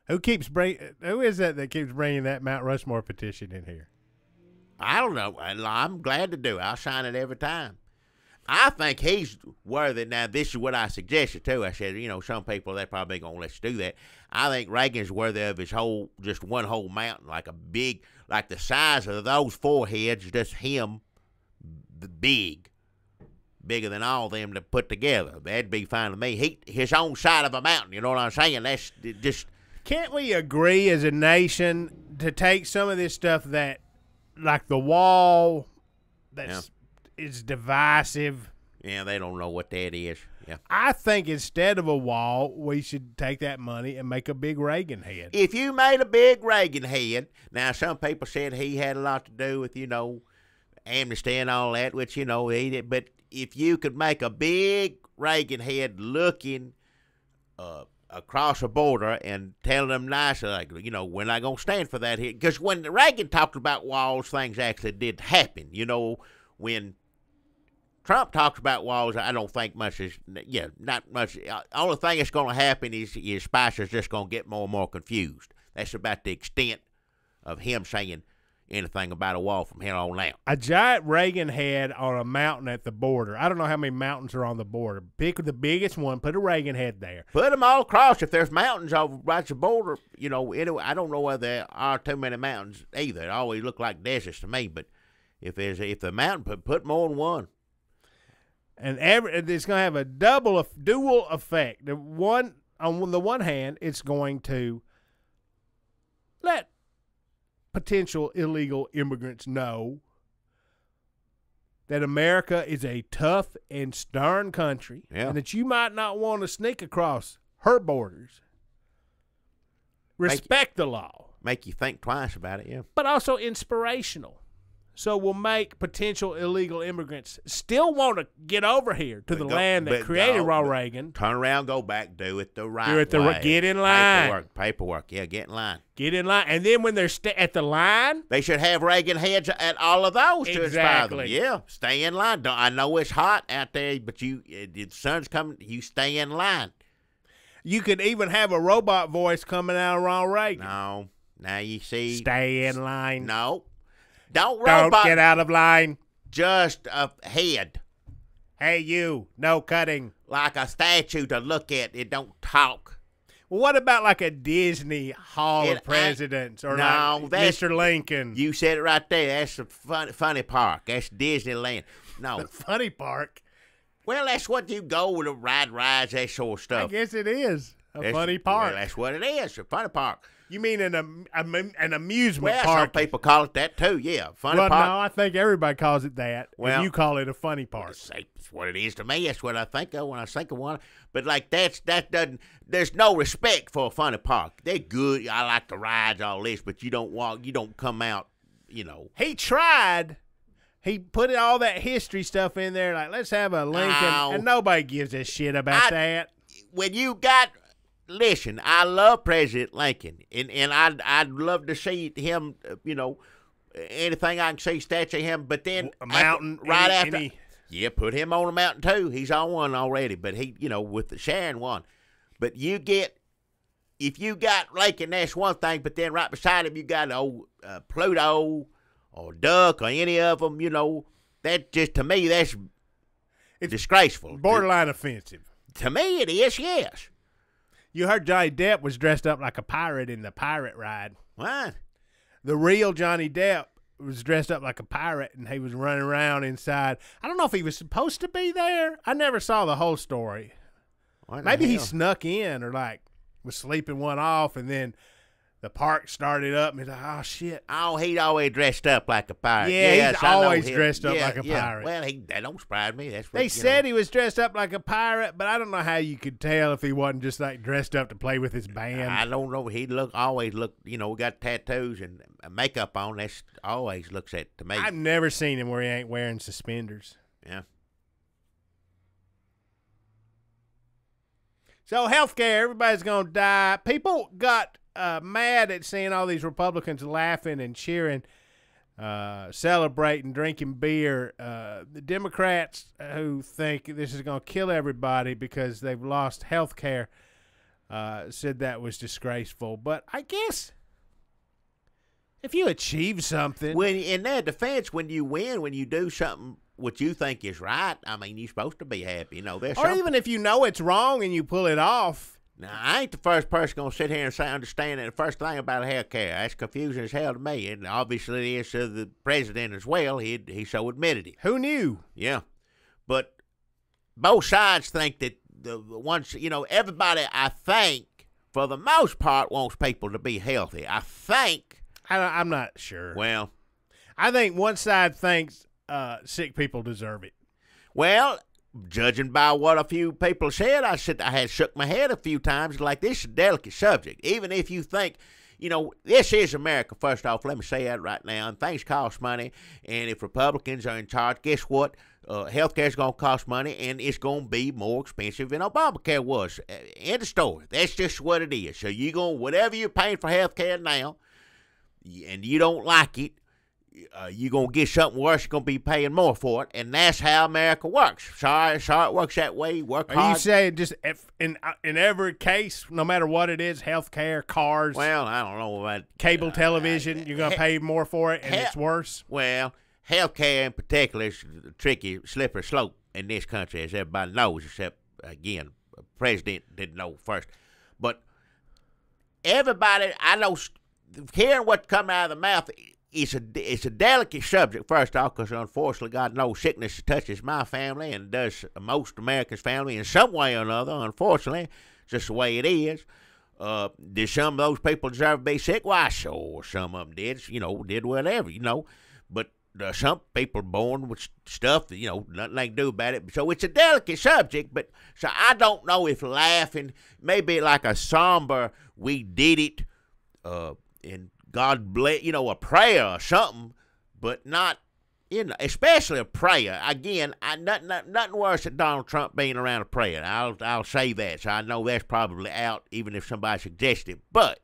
Who is that keeps bringing that Mount Rushmore petition in here? I don't know. I'm glad to do it. I'll sign it every time. I think he's worthy. Now, this is what I suggested, too. I said, some people, they're probably going to let you do that. I think Reagan's worthy of just one whole mountain, like the size of those 4 heads, just him, bigger than all of them to put together. That'd be fine with me. His own side of a mountain, you know what I'm saying? That's just... Can't we agree as a nation to take some of this stuff that, like the wall, is divisive? Yeah, they don't know what that is. Yeah. I think instead of a wall, we should take that money and make a big Reagan head. If you made a big Reagan head, now some people said he had a lot to do with, amnesty and all that, which, he did. But if you could make a big Reagan head looking across a border and tell them nicely, like, we're not going to stand for that here. Because when Reagan talked about walls, things actually did happen. When Trump talks about walls, I don't think much is, not much. Only thing that's going to happen is Spicer's just going to get more and more confused. That's about the extent of him saying anything about a wall from here on out. A giant Reagan head on a mountain at the border. I don't know how many mountains are on the border. Pick the biggest one, put a Reagan head there. Put them all across. If there's mountains over right the border, anyway, I don't know whether there are too many mountains either. It always look like deserts to me, but if the mountain, put more than one. And it's going to have a dual effect. On the one hand, it's going to let potential illegal immigrants know that America is a tough and stern country, and that you might not want to sneak across her borders. Respect the law. Make you think twice about it, yeah. But also inspirational. So we'll make potential illegal immigrants still want to get over here to the land that created Ronald Reagan. Turn around, go back, do it the right way. Get in line. Paperwork, yeah, get in line. Get in line. And then when they're at the line. They should have Reagan heads at all of those to inspire them. Yeah, stay in line. I know it's hot out there, but the sun's coming, you stay in line. You could even have a robot voice coming out of Ronald Reagan. No. Now you see. Stay in line. No. Don't get out of line. Just a head. Hey, you. No cutting. Like a statue to look at. It don't talk. Well, what about like a Disney Hall of Presidents or like Mr. Lincoln? You said it right there. That's the funny park. That's Disneyland. No. The funny park? Well, that's what you go to ride rides, that sort of stuff. I guess it is. Funny park. Well, that's what it is. A funny park. You mean an amusement park? Well, some people call it that too. Yeah, funny park. Well, no, I think everybody calls it that. Well, and you call it a funny park. That's what it is to me. That's what I think of when I think of one. But like that doesn't. There's no respect for a funny park. They're good. I like the rides, all this, but you don't walk. You don't come out. He tried. He put all that history stuff in there. Like, let's have a Lincoln, and nobody gives a shit about that. When you got. Listen, I love President Lincoln, and I'd love to see him, anything I can see, statue of him, but then a mountain right after. Yeah, put him on a mountain too. He's on one already, but he, with the Sharon one. But if you got Lincoln, that's one thing, but then right beside him you got old Pluto or Duck or any of them, that just, to me, it's disgraceful. Borderline offensive. To me it is, yes. You heard Johnny Depp was dressed up like a pirate in the pirate ride. What? The real Johnny Depp was dressed up like a pirate, and he was running around inside. I don't know if he was supposed to be there. I never saw the whole story. Maybe he snuck in or, was sleeping one off, and then the park started up, and he's like, oh, shit. Oh, he'd always dressed up like a pirate. Yeah, Yes, he's I know always him. dressed up Yeah, like a pirate. Well, that don't surprise me. That's what, They said he was dressed up like a pirate, but I don't know how you could tell if he wasn't just like dressed up to play with his band. I don't know. He always looked, got tattoos and makeup on. That's always looks at to me. I've never seen him where he ain't wearing suspenders. Yeah. So healthcare, everybody's gonna die. People got mad at seeing all these Republicans laughing and cheering, celebrating, drinking beer. The Democrats who think this is gonna kill everybody because they've lost health care said that was disgraceful. But I guess if you achieve something, When in their defense, when you win, when you do something what you think is right, I mean, you're supposed to be happy. There's or even if you know it's wrong and you pull it off. Now, I ain't the first person going to sit here and say, understand that the first thing about health care. That's confusing as hell to me. And obviously it is to the president as well. He so admitted it. Who knew? Yeah. But both sides think that the ones, everybody, I think, for the most part, wants people to be healthy. I think. I'm not sure. Well, I think one side thinks sick people deserve it. Well, judging by what a few people said, I had shook my head a few times like this is a delicate subject. Even if you think, this is America, first off, let me say that right now, and things cost money, and if Republicans are in charge, guess what? Health care is going to cost money, and it's going to be more expensive than Obamacare was. End of story. That's just what it is. So whatever you're paying for health care now, and you don't like it, you're going to get something worse, you're going to be paying more for it, and that's how America works. Sorry it works that way. Work hard. Are you saying just in every case, no matter what it is, health care, cars, Well, I don't know about cable television, you're going to pay more for it and it's worse? Well, health care in particular is a tricky, slippery slope in this country, as everybody knows, except, again, the president didn't know first. But everybody, I know, hearing what come out of the mouth, it's a delicate subject, first off, because unfortunately, God knows sickness touches my family and does most Americans' family in some way or another, unfortunately. It's just the way it is. Did some of those people deserve to be sick? Why, sure, some of them did, did whatever, But some people are born with stuff that, nothing they can do about it. So it's a delicate subject, but so I don't know if laughing, maybe like a somber, we did it, and God bless, a prayer or something, but not, especially a prayer. Again, nothing worse than Donald Trump being around a prayer. I'll say that. So I know that's probably out, even if somebody suggested it. But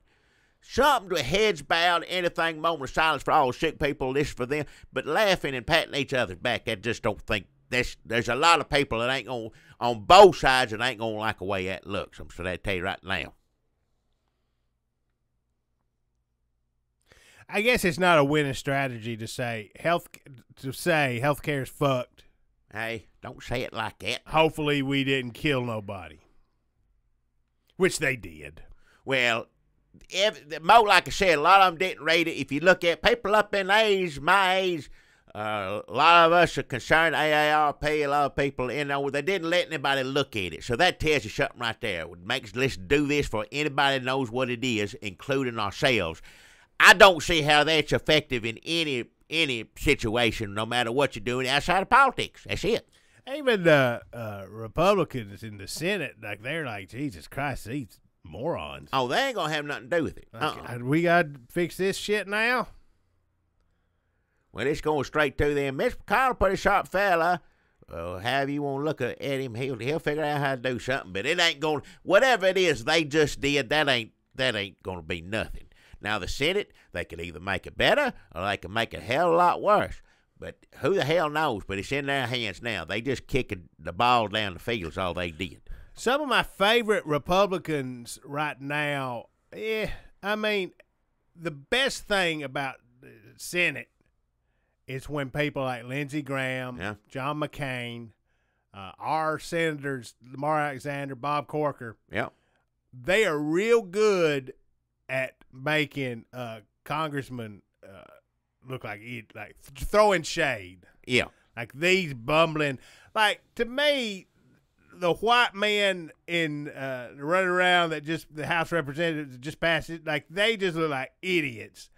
something to heads bowed, anything, moment of silence for all sick people, this for them. But laughing and patting each other's back, I just don't think there's a lot of people that ain't going on both sides that ain't gonna like the way that looks. I'm so that tell you right now. I guess it's not a winning strategy to say healthcare is fucked. Hey, don't say it like that. Hopefully we didn't kill nobody, which they did. Well, more like I said, a lot of them didn't rate it. If you look at people up in age, my age, a lot of us are concerned, AARP, a lot of people, they didn't let anybody look at it. So that tells you something right there. Let's do this for anybody that knows what it is, including ourselves. I don't see how that's effective in any situation, no matter what you're doing outside of politics. That's it. Even the Republicans in the Senate, they're like, Jesus Christ, these morons. Oh, they ain't gonna have nothing to do with it. We got to fix this shit now. Well, it's going straight to them. Mr. McConnell, pretty sharp fella. However you want to look at him, he'll figure out how to do something. But it ain't going. Whatever it is they just did, that ain't going to be nothing. Now, the Senate, they could either make it better or they could make it a hell of a lot worse. But who the hell knows? But it's in their hands now. They just kicking the ball down the field is all they did. Some of my favorite Republicans right now, the best thing about the Senate is when people like Lindsey Graham, John McCain, our senators, Lamar Alexander, Bob Corker, they are real good at making congressmen look like throwing shade. Yeah. Like these bumbling. Like, to me, the white men in running around that just the House representatives just passed it, like they just look like idiots.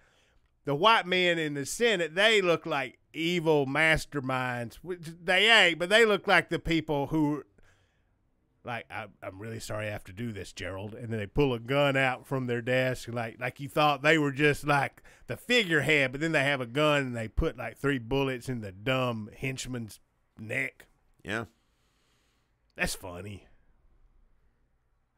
The white men in the Senate, they look like evil masterminds. Which they ain't, but they look like the people who, like, I'm really sorry I have to do this, Gerald. And then they pull a gun out from their desk, like you thought they were just like the figurehead, but then they have a gun and they put like 3 bullets in the dumb henchman's neck. Yeah. That's funny.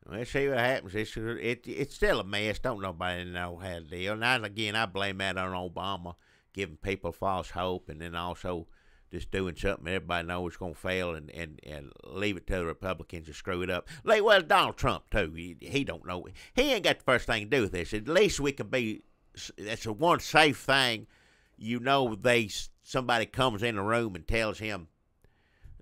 Let's see what happens. It's still a mess. Don't nobody know how to deal. And again, I blame that on Obama, giving people false hope, and then also just doing something everybody knows is going to fail, and leave it to the Republicans to screw it up. Like, well, Donald Trump, too. He don't know. He ain't got the first thing to do with this. At least we can be – that's the one safe thing. You know, somebody comes in the room and tells him,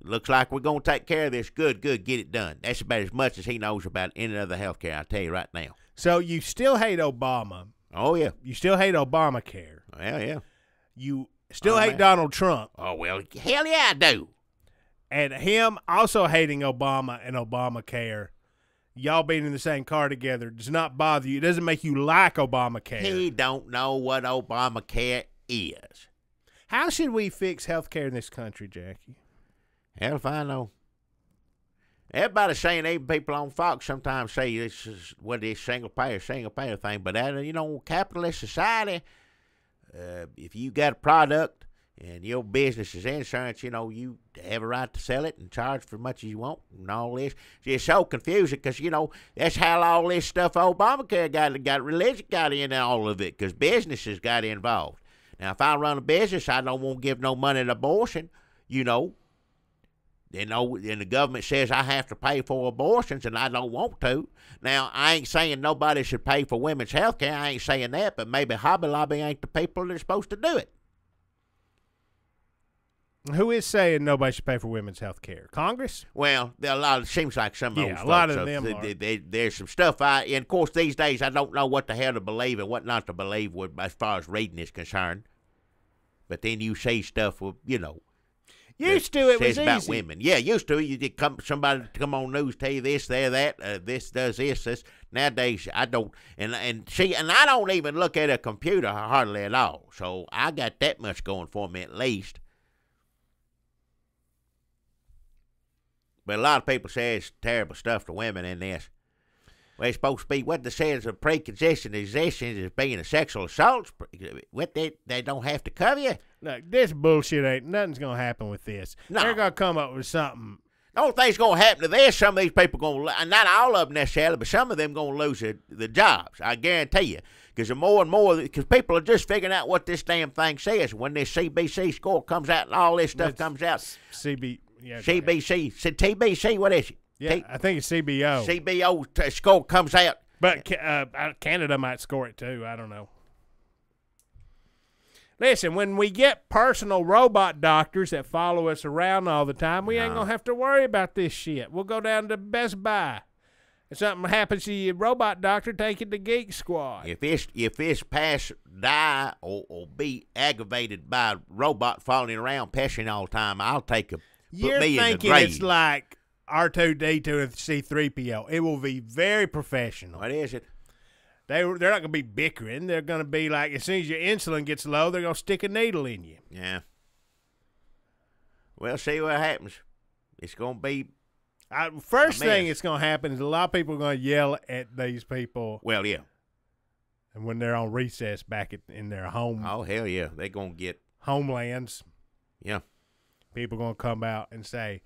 looks like we're going to take care of this. Good, get it done. That's about as much as he knows about any other health care, I'll tell you right now. So you still hate Obama. Oh, yeah. You still hate Obamacare. Well, yeah. You still hate Donald Trump. Oh, well, hell yeah, I do. And him also hating Obama and Obamacare, y'all being in the same car together, does not bother you. It doesn't make you like Obamacare. He don't know what Obamacare is. How should we fix health care in this country, Jackie? Hell if I know. Everybody's saying, even people on Fox sometimes say this is what is single payer thing. But that, capitalist society, if you got a product and your business is insurance, you have a right to sell it and charge for as much as you want and all this. It's so confusing because, that's how all this stuff Obamacare got religion got in all of it because businesses got involved. Now, if I run a business, I don't want to give no money to abortion, And the government says I have to pay for abortions, and I don't want to. Now, I ain't saying nobody should pay for women's health care. I ain't saying that, but maybe Hobby Lobby ain't the people that are supposed to do it. Who is saying nobody should pay for women's health care? Congress? Well, it seems like some of those folks. A lot of them are. There's some stuff and of course, these days, I don't know what the hell to believe and what not to believe as far as reading is concerned. But then you see stuff with, Used to, it was easy. About women. Yeah, used to. You did somebody come on news, tell you this, there, that, this does this. Nowadays, I don't. And I don't even look at a computer hardly at all. So I got that much going for me at least. But a lot of people say it's terrible stuff to women in this. Well, it's supposed to be what they say is a precondition existence is being a sexual assault. What they don't have to cover you. Look, this bullshit nothing's gonna happen with this. No. They're gonna come up with something. The only thing's gonna happen to this, some of these people gonna, not all of them necessarily, but some of them gonna lose the jobs. I guarantee you, because the more and more, because people are just figuring out what this damn thing says. When this CBC score comes out and all this stuff comes out, CBC, TBC, what is it? Yeah, I think it's CBO. CBO score comes out. But Canada might score it too. I don't know. Listen, when we get personal robot doctors that follow us around all the time, we ain't going to have to worry about this shit. We'll go down to Best Buy. If something happens to your robot doctor, take it to Geek Squad. If it's pass, die, or be aggravated by a robot falling around, pestering all the time, I'll take a You're me thinking in the grave. It's like R2-D2 and C-3PO. It will be very professional. What is it? They're not going to be bickering. They're going to be like, as soon as your insulin gets low, they're going to stick a needle in you. Yeah. Well, see what happens. It's going to be. First thing that's going to happen is a lot of people are going to yell at these people. Well, yeah. And when they're on recess back in their home. Oh, hell yeah. They're going to get. Homelands. Yeah. People are going to come out and say,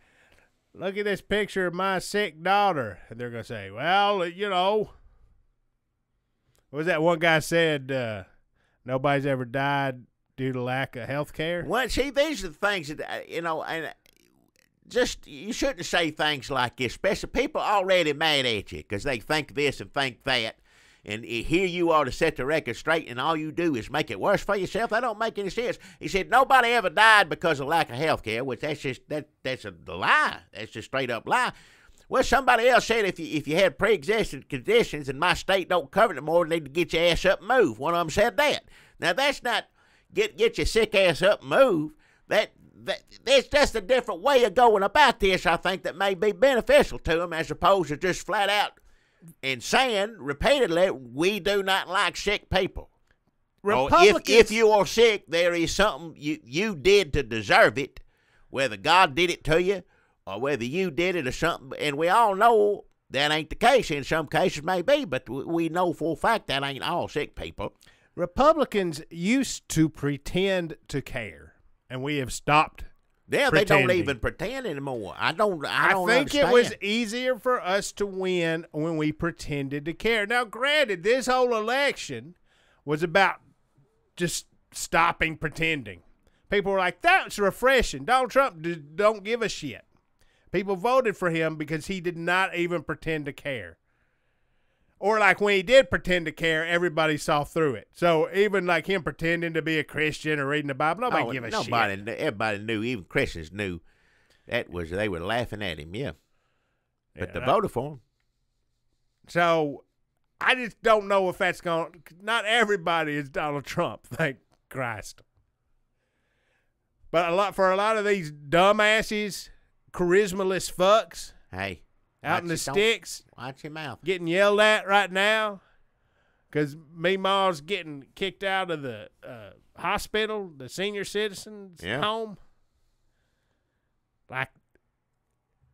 look at this picture of my sick daughter. And they're going to say, well, what was that one guy said? Nobody's ever died due to lack of health care. Well, see, these are the things that, and just, you shouldn't say things like this, especially people already mad at you because they think this and think that. And here you are to set the record straight, and all you do is make it worse for yourself. That don't make any sense. He said nobody ever died because of lack of health care, which that's a lie. That's a straight up lie. Well, somebody else said if you had pre-existing conditions and my state don't cover it more, they need to get your ass up and move. One of them said that. Now that's not get your sick ass up and move. there's just a different way of going about this, I think, that may be beneficial to them as opposed to just flat out and saying repeatedly, we do not like sick people. If you are sick, there is something you did to deserve it, whether God did it to you or whether you did it or something. And we all know that ain't the case. In some cases maybe, but we know for a fact that ain't all sick people. Republicans used to pretend to care, and we have stopped. Yeah, they don't even pretend anymore. I don't think understand. it was easier for us to win when we pretended to care. Now, granted, this whole election was about just stopping pretending. People were like, that's refreshing. Donald Trump don't give a shit. People voted for him because he did not even pretend to care. Or like when he did pretend to care, everybody saw through it. So even like him pretending to be a Christian or reading the Bible, nobody give a shit. Everybody knew, even Christians knew they were laughing at him, yeah. But they voted for him. So I just don't know if that's going to – not everybody is Donald Trump, thank Christ. But for a lot of these dumbasses, charismaless fucks out in the sticks, watch your mouth, getting yelled at right now because Meemaw's getting kicked out of the hospital, the senior citizens home. Like,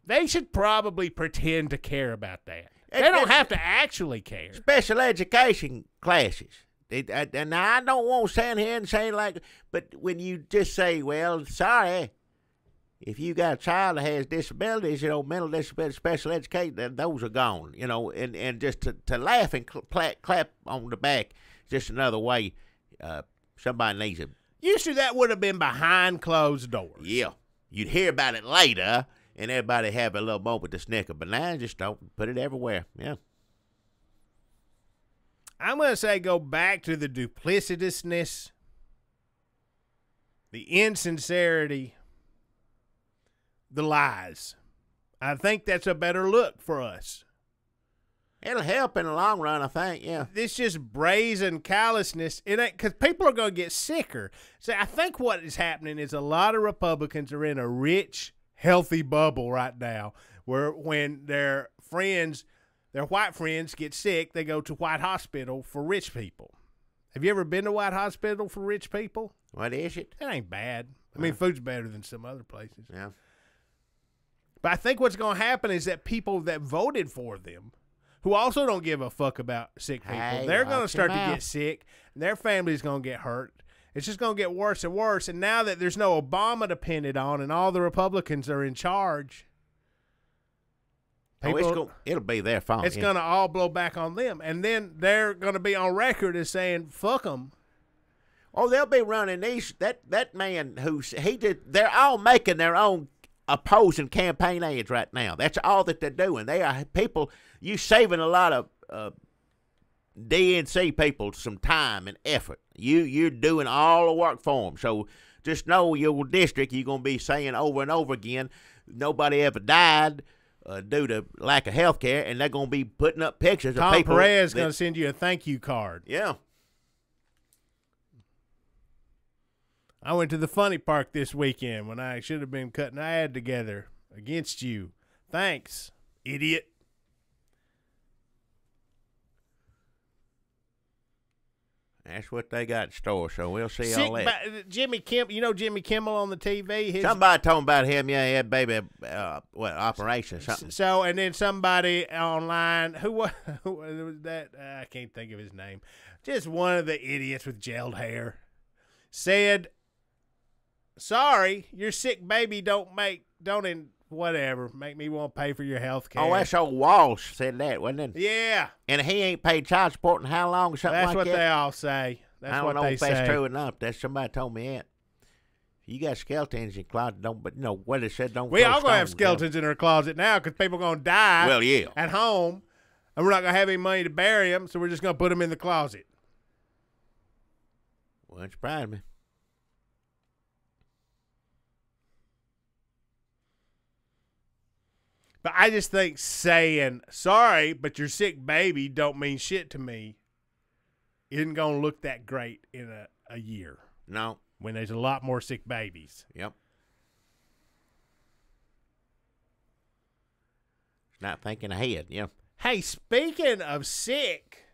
they should probably pretend to care about that. They don't have to actually care. Special education classes. And I don't want to stand here and say like, but when you just say, well, sorry, if you got a child that has disabilities, mental disabilities, special education, those are gone, and just to laugh and clap on the back is just another way somebody needs it. Used to that would have been behind closed doors. Yeah. You'd hear about it later, and everybody have a little moment to snicker, but now just don't put it everywhere. Yeah. I'm going to say go back to the duplicitousness, the insincerity, the lies. I think that's a better look for us. It'll help in the long run, I think, yeah. This just brazen callousness, it ain't because people are going to get sicker. So I think what is happening is a lot of Republicans are in a rich, healthy bubble right now where when their friends, their white friends get sick, they go to white hospital for rich people. Have you ever been to white hospital for rich people? What is it? It ain't bad. I mean, food's better than some other places. Yeah. But I think what's going to happen is that people that voted for them, who also don't give a fuck about sick people, they're going to start to get sick, and their family's going to get hurt. It's just going to get worse and worse. And now that there's no Obama dependent on and all the Republicans are in charge, it'll be their fault. It's going to all blow back on them. And then they're going to be on record as saying, fuck them. Oh, they'll be running these. That man they're all making their own opposing campaign ads right now. That's all that they're doing. They are people, you saving a lot of DNC people some time and effort. You're doing all the work for them. So just know your district, you're going to be saying over and over again, nobody ever died due to lack of health care, and they're going to be putting up pictures of people. Tom Perez is going to send you a thank you card. Yeah. I went to the funny park this weekend when I should have been cutting an ad together against you. Thanks, idiot. That's what they got in store, so we'll see all that. Jimmy Jimmy Kimmel on the TV? Somebody told me about him, yeah, he had baby, operation or something. So, and then somebody online, who was that? I can't think of his name. Just one of the idiots with gelled hair said, sorry, your sick baby don't make me want to pay for your health care. Oh, that's old Walsh said that, wasn't it? Yeah. And he ain't paid child support in how long or something that's like what that? They all say. That's what they say. I don't know if that's true or not. That's somebody told me that. You got skeletons in your closet, but what it said, don't. We all going to have skeletons in our closet now because people are going to die at home, and we're not going to have any money to bury them, so we're just going to put them in the closet. Wouldn't surprise me. But I just think saying, sorry, but your sick baby don't mean shit to me isn't going to look that great in a year. No. When there's a lot more sick babies. Yep. not thinking ahead. Yeah. Hey, speaking of sick,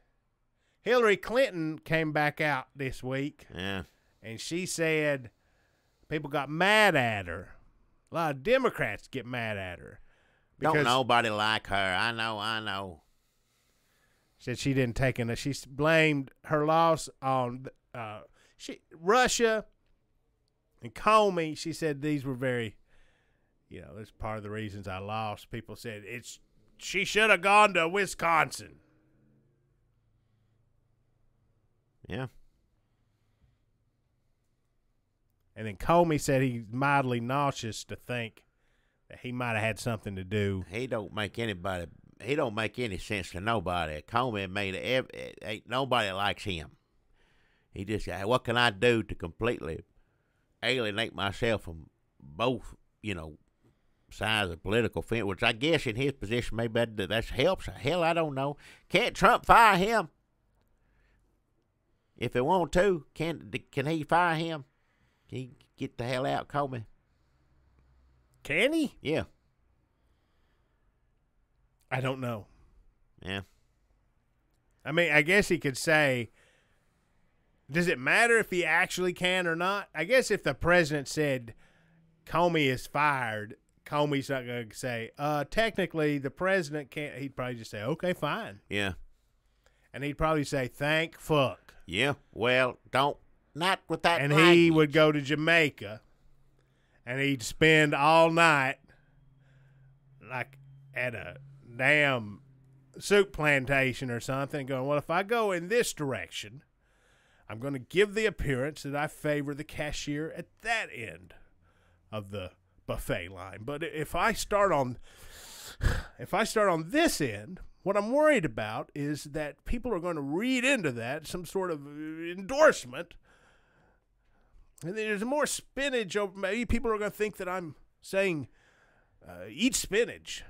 Hillary Clinton came back out this week. Yeah. And she said people got mad at her. A lot of Democrats get mad at her. Don't nobody like her. I know. Said she didn't take enough. She blamed her loss on Russia and Comey. She said these were very, that's part of the reasons I lost. People said she should have gone to Wisconsin. Yeah. And then Comey said he's mildly nauseous to think that he might have had something to do. He don't make any sense to nobody. Comey ain't nobody likes him. He just, what can I do to completely alienate myself from both, sides of political fence, which I guess in his position maybe that helps. Hell, I don't know. Can't Trump fire him? If he want to, can he fire him? Can he get the hell out, Comey? Can he? Yeah. I don't know. Yeah. I mean, I guess he could say, does it matter if he actually can or not? I guess if the president said Comey is fired, Comey's not going to say, technically the president can't. He'd probably just say, okay, fine. Yeah. And he'd probably say, thank fuck. Yeah. Well, not with that And language. he would go to Jamaica, and he'd spend all night like at a damn soup plantation or something going, well, if I go in this direction, I'm going to give the appearance that I favor the cashier at that end of the buffet line. But if I start on this end, what I'm worried about is that people are going to read into that some sort of endorsement. And there's more spinach. Maybe people are going to think that I'm saying eat spinach.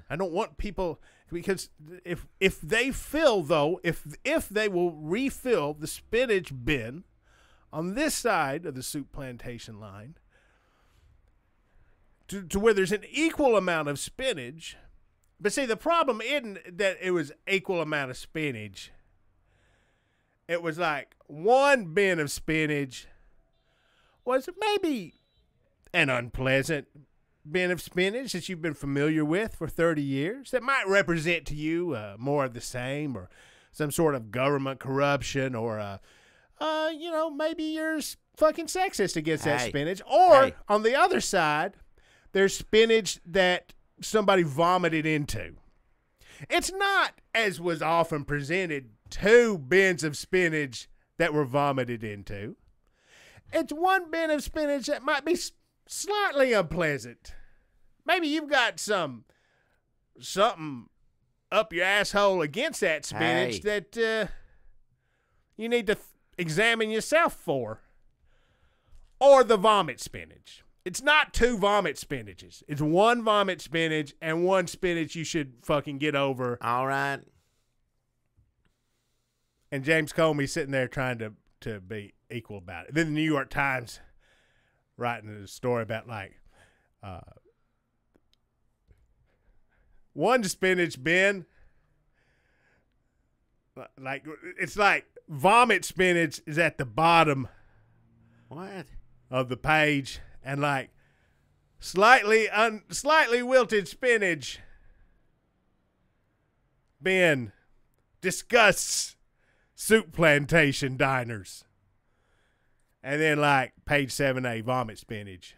I don't want people, because if they fill, though, if they will refill the spinach bin on this side of the soup plantation line to where there's an equal amount of spinach. But see, the problem isn't that it was equal amount of spinach. It was like one bin of spinach was maybe an unpleasant bin of spinach that you've been familiar with for 30 years that might represent to you more of the same, or some sort of government corruption, or maybe you're fucking sexist against that spinach. Or on the other side, there's spinach that somebody vomited into. It's not, as was often presented, 2 bins of spinach that were vomited into. It's one bin of spinach that might be slightly unpleasant. Maybe you've got something up your asshole against that spinach that you need to examine yourself for. Or the vomit spinach. It's not 2 vomit spinaches. It's one vomit spinach and one spinach you should fucking get over. All right. And James Comey sitting there trying to be equal about it. Then the New York Times writing a story about one spinach bin, it's like vomit spinach is at the bottom of the page, and slightly wilted spinach bin disgusts soup plantation diners. And then page 7A, vomit spinach.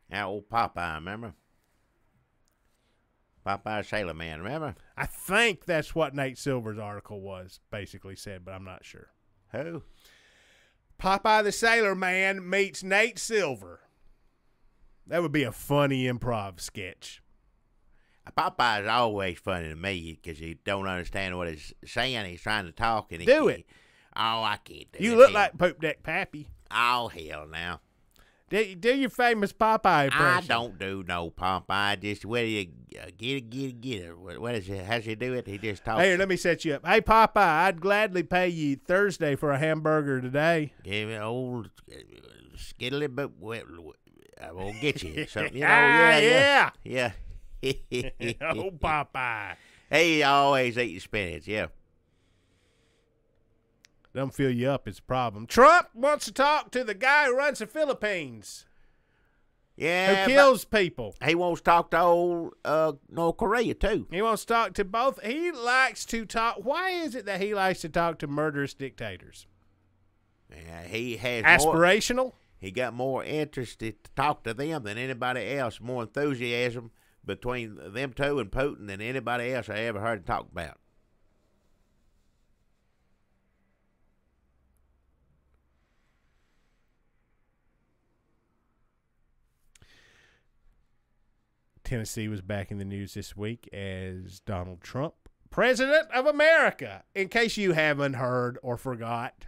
Now, old Popeye, remember? Popeye Sailor Man, remember? I think that's what Nate Silver's article basically said, but I'm not sure. Who? Popeye the Sailor Man meets Nate Silver. That would be a funny improv sketch. Popeye's always funny to me because you don't understand what he's saying. He's trying to talk. And Do it. Oh, I can't do it. You look like Poop Deck Pappy. Oh, hell now. Do your famous Popeye impression. I don't do no Popeye. Just where you get it. What is it? How's he do it? He just talks. Hey, let me set you up. Hey, Popeye, I'd gladly pay you Thursday for a hamburger today. Give me old skiddly, but I will get you something. Yeah. Oh, Popeye. He always eating spinach, yeah. Don't fill you up is a problem. Trump wants to talk to the guy who runs the Philippines. Yeah. Who kills people. He wants to talk to old North Korea, too. He wants to talk to both. He likes to talk. Why is it that he likes to talk to murderous dictators? Yeah, he has aspirational. He got more interested to talk to them than anybody else. More enthusiasm between them two and Putin than anybody else I ever heard him talk about. Tennessee was back in the news this week as Donald Trump, President of America, in case you haven't heard or forgot,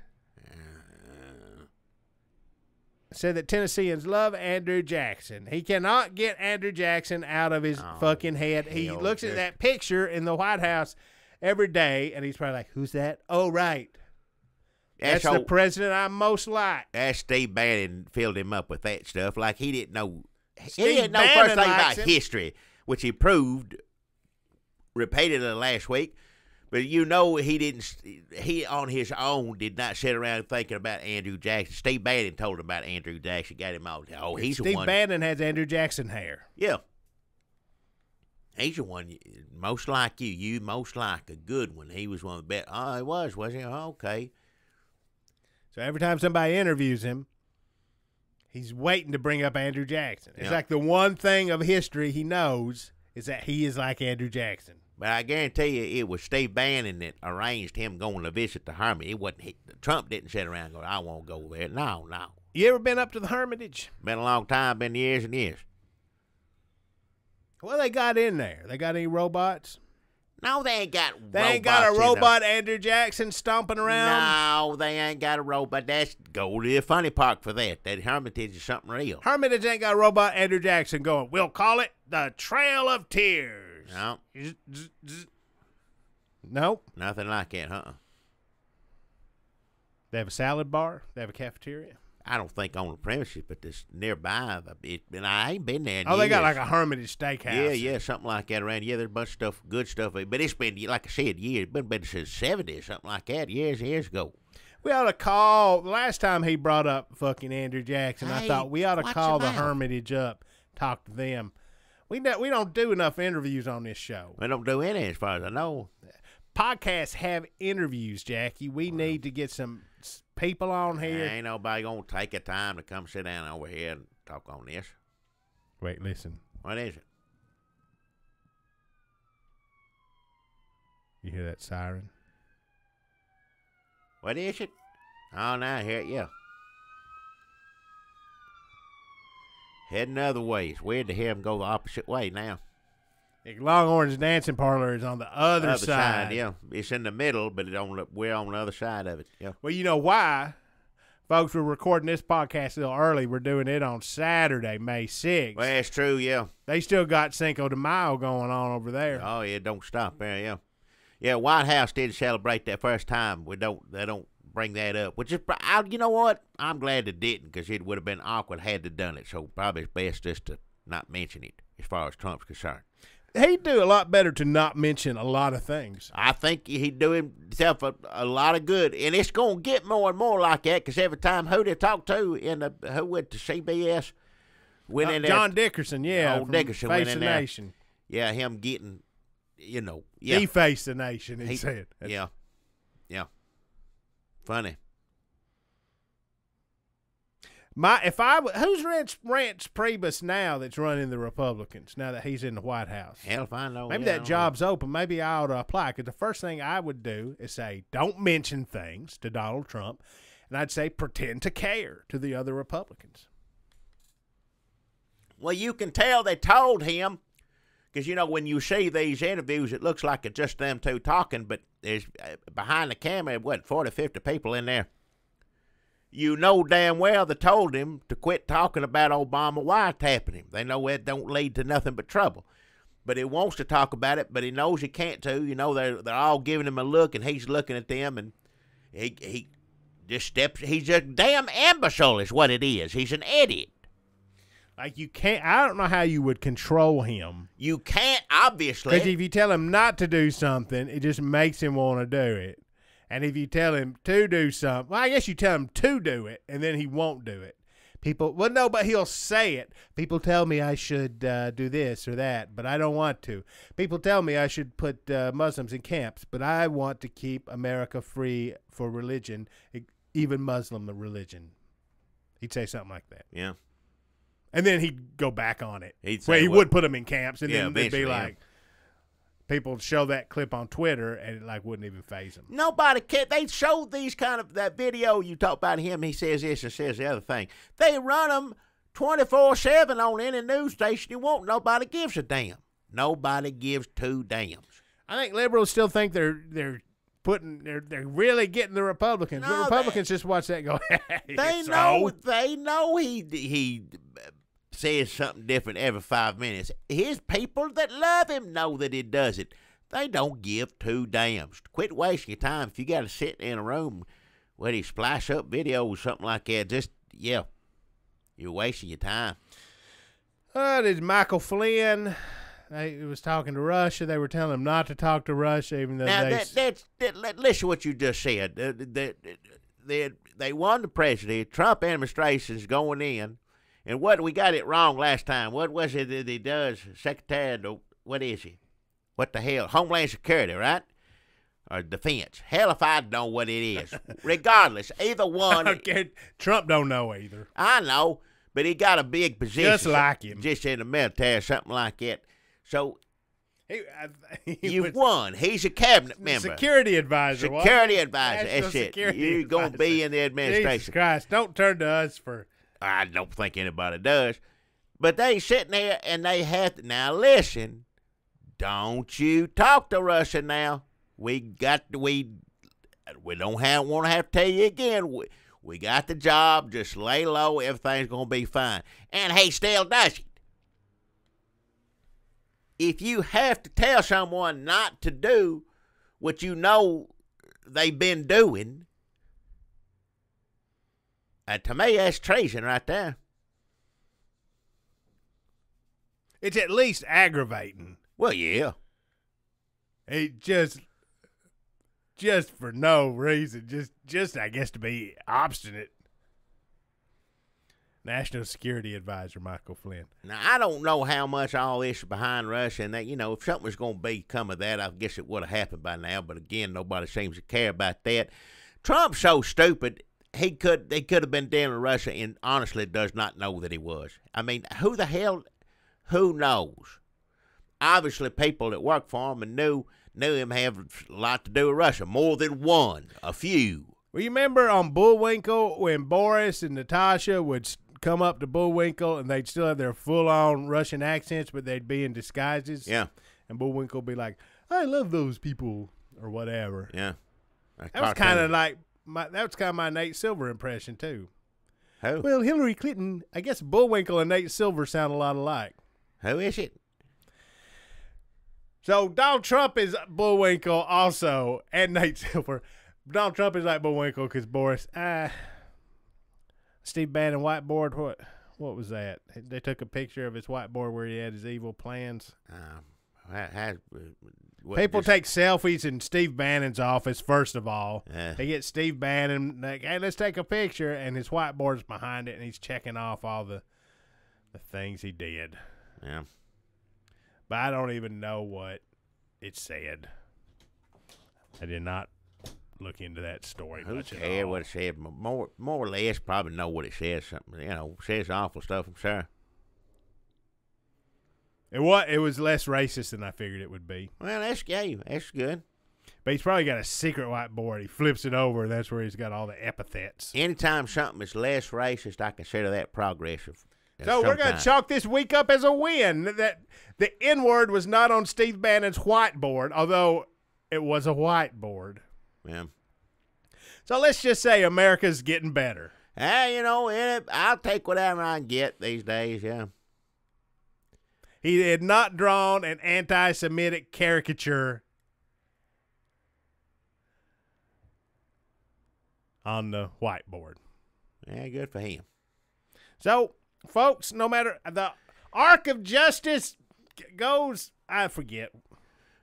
said that Tennesseans love Andrew Jackson. He cannot get Andrew Jackson out of his fucking head. He looks at that picture in the White House every day, and he's probably like, who's that? Oh, right. That's the president I'm most like. That's Steve Bannon filled him up with that stuff like he didn't know. He Bannon didn't know first thing about him. history, which he proved repeatedly last week. But you know he on his own did not sit around thinking about Andrew Jackson. Steve Bannon told him about Andrew Jackson, got him all. Oh, he's the one. Steve Bannon has Andrew Jackson hair. Yeah. He's the one most like you. You most like a good one. He was one of the best. Oh, he was he? Oh, okay. So every time somebody interviews him, he's waiting to bring up Andrew Jackson. It's like the one thing of history he knows is that he is like Andrew Jackson. But I guarantee you it was Steve Bannon that arranged him going to visit the Hermitage. It wasn't Trump didn't sit around and go, I won't go there. No. You ever been up to the Hermitage? Been a long time, been years and years. What they got in there? They got any robots? No, they ain't got robots. They ain't got a robot Andrew Jackson stomping around? No, they ain't got a robot. That's go to the funny park for that. That Hermitage is something real. Hermitage ain't got a robot Andrew Jackson going, we'll call it the Trail of Tears. No. Nope. Nothing like that, huh? They have a salad bar? They have a cafeteria? I don't think on the premises, but this nearby. And I ain't been there in they years. got like a Hermitage steakhouse. Yeah, something like that around. Yeah, there's a bunch of stuff, good stuff. But it's been, like I said, years. It's been since the 70s, something like that, years ago. We ought to call, the last time he brought up fucking Andrew Jackson, I thought we ought to call the Hermitage up, talk to them. We don't do enough interviews on this show. We don't do any, as far as I know. Podcasts have interviews, Jackie. We need to get some people on here. Ain't nobody going to take the time to come sit down over here and talk on this. Wait, listen. What is it? You hear that siren? What is it? Oh, now I hear it, yeah. Heading other way. It's weird to hear him go the opposite way now. Longhorn's dancing parlor is on the other side. Yeah. It's in the middle, but we're on the other side of it. Yeah. Well, you know why? Folks, we're recording this podcast a little early. We're doing it on Saturday, May 6th. Well, that's true, yeah. They still got Cinco de Mayo going on over there. Oh, yeah, don't stop there, yeah. Yeah, White House did celebrate that first time. They don't bring that up, which is, you know what? I'm glad they didn't, because it would have been awkward had they done it. So probably it's best just to not mention it as far as Trump's concerned. He'd do a lot better to not mention a lot of things. I think he'd do himself a lot of good, and it's going to get more and more like that, because every time who they talk to who went to CBS, went in there. John Dickerson, yeah, old Dickerson Face went in the there. Nation. Yeah, him getting, yeah. Deface the Nation, he said. Yeah. Funny. Who's Rance Priebus now that's running the Republicans now that he's in the White House? Hell if I know. Maybe that job's open. Maybe I ought to apply, because the first thing I would do is say, don't mention things to Donald Trump, and I'd say pretend to care to the other Republicans. Well, you can tell they told him, because, when you see these interviews, it looks like it's just them two talking, but there's behind the camera, 40, 50 people in there. You know damn well they told him to quit talking about Obama wiretapping him. They know that don't lead to nothing but trouble. But he wants to talk about it, but he knows he can't to. They're all giving him a look, and he's looking at them, and he just steps. He's a damn imbecile is what it is. He's an idiot. Like, you can't, I don't know how you would control him. You can't, obviously. Because if you tell him not to do something, it just makes him want to do it. And if you tell him to do something, well, I guess you tell him to do it, and then he won't do it. People, well, no, but he'll say it. People tell me I should do this or that, but I don't want to. People tell me I should put Muslims in camps, but I want to keep America free for religion, even Muslim religion. He'd say something like that. Yeah. And then he'd go back on it. He'd say, he well, would put them in camps, and then they'd be like, yeah. People show that clip on Twitter, and it like wouldn't even faze them. Nobody cared. They showed these kind of, that video you talk about him, he says this and says the other thing. They run them 24/7 on any news station you want. Nobody gives a damn. Nobody gives two damns. I think liberals still think they're really getting the Republicans. No, the Republicans just watch that and go, They know he says something different every 5 minutes. His people that love him know that he does it. They don't give two damns. Quit wasting your time. If you got to sit in a room where he splash up videos or something like that, just, yeah, you're wasting your time. There's Michael Flynn. He was talking to Russia. They were telling him not to talk to Russia, even though listen to what you just said. They won the presidency. Trump administration's going in. And we got it wrong last time. What was it that he does? Secretary, what is he? What the hell? Homeland Security, right? Or Defense. Hell if I know what it is. Regardless, either one. Trump don't know either. I know, but he got a big position. Just like him. Just in the military, something like that. So, you've won. He's a cabinet member. Security advisor. Security advisor. That's it. You're going to be in the administration. Jesus Christ, don't turn to us for... I don't think anybody does. But they sitting there and they have to. Now listen, don't you talk to Russia now. We don't want to have to tell you again. We got the job. Just lay low. Everything's going to be fine. And he still does it. If you have to tell someone not to do what you know they've been doing, to me, that's treason right there. It's at least aggravating. Well, yeah. It just for no reason. Just I guess to be obstinate. National Security Advisor Michael Flynn. Now, I don't know how much all this is behind Russia, and that, if something was going to come of that, I guess it would have happened by now. But again, nobody seems to care about that. Trump's so stupid. He could have been down in Russia and honestly does not know that he was. I mean, who knows? Obviously, people that work for him and knew him have a lot to do with Russia. More than one, a few. Well, you remember on Bullwinkle when Boris and Natasha would come up to Bullwinkle and they'd still have their full-on Russian accents, but they'd be in disguises? Yeah. And Bullwinkle would be like, I love those people, or whatever. Yeah. That was kind of like... that was kind of my Nate Silver impression, too. Who? Well, Hillary Clinton, I guess Bullwinkle and Nate Silver sound a lot alike. Who is it? So Donald Trump is Bullwinkle also, and Nate Silver. Donald Trump is like Bullwinkle because Boris, Steve Bannon whiteboard, what was that? They took a picture of his whiteboard where he had his evil plans. People take selfies in Steve Bannon's office, first of all. They get Steve Bannon, like, hey, let's take a picture, and his whiteboard's behind it, and he's checking off all the things he did. Yeah. But I don't even know what it said. I did not look into that story much at all. Who cares what it said? More or less probably know what it says. Something, says awful stuff, I'm sure. It was less racist than I figured it would be. Well, that's good. But he's probably got a secret whiteboard. He flips it over, and that's where he's got all the epithets. Anytime something is less racist, I consider that progressive. So we're going to chalk this week up as a win. That the N-word was not on Steve Bannon's whiteboard, although it was a whiteboard. Yeah. So let's just say America's getting better. I'll take whatever I can get these days, yeah. He had not drawn an anti-Semitic caricature on the whiteboard. Yeah, good for him. So folks, no matter the arc of justice goes, I forget.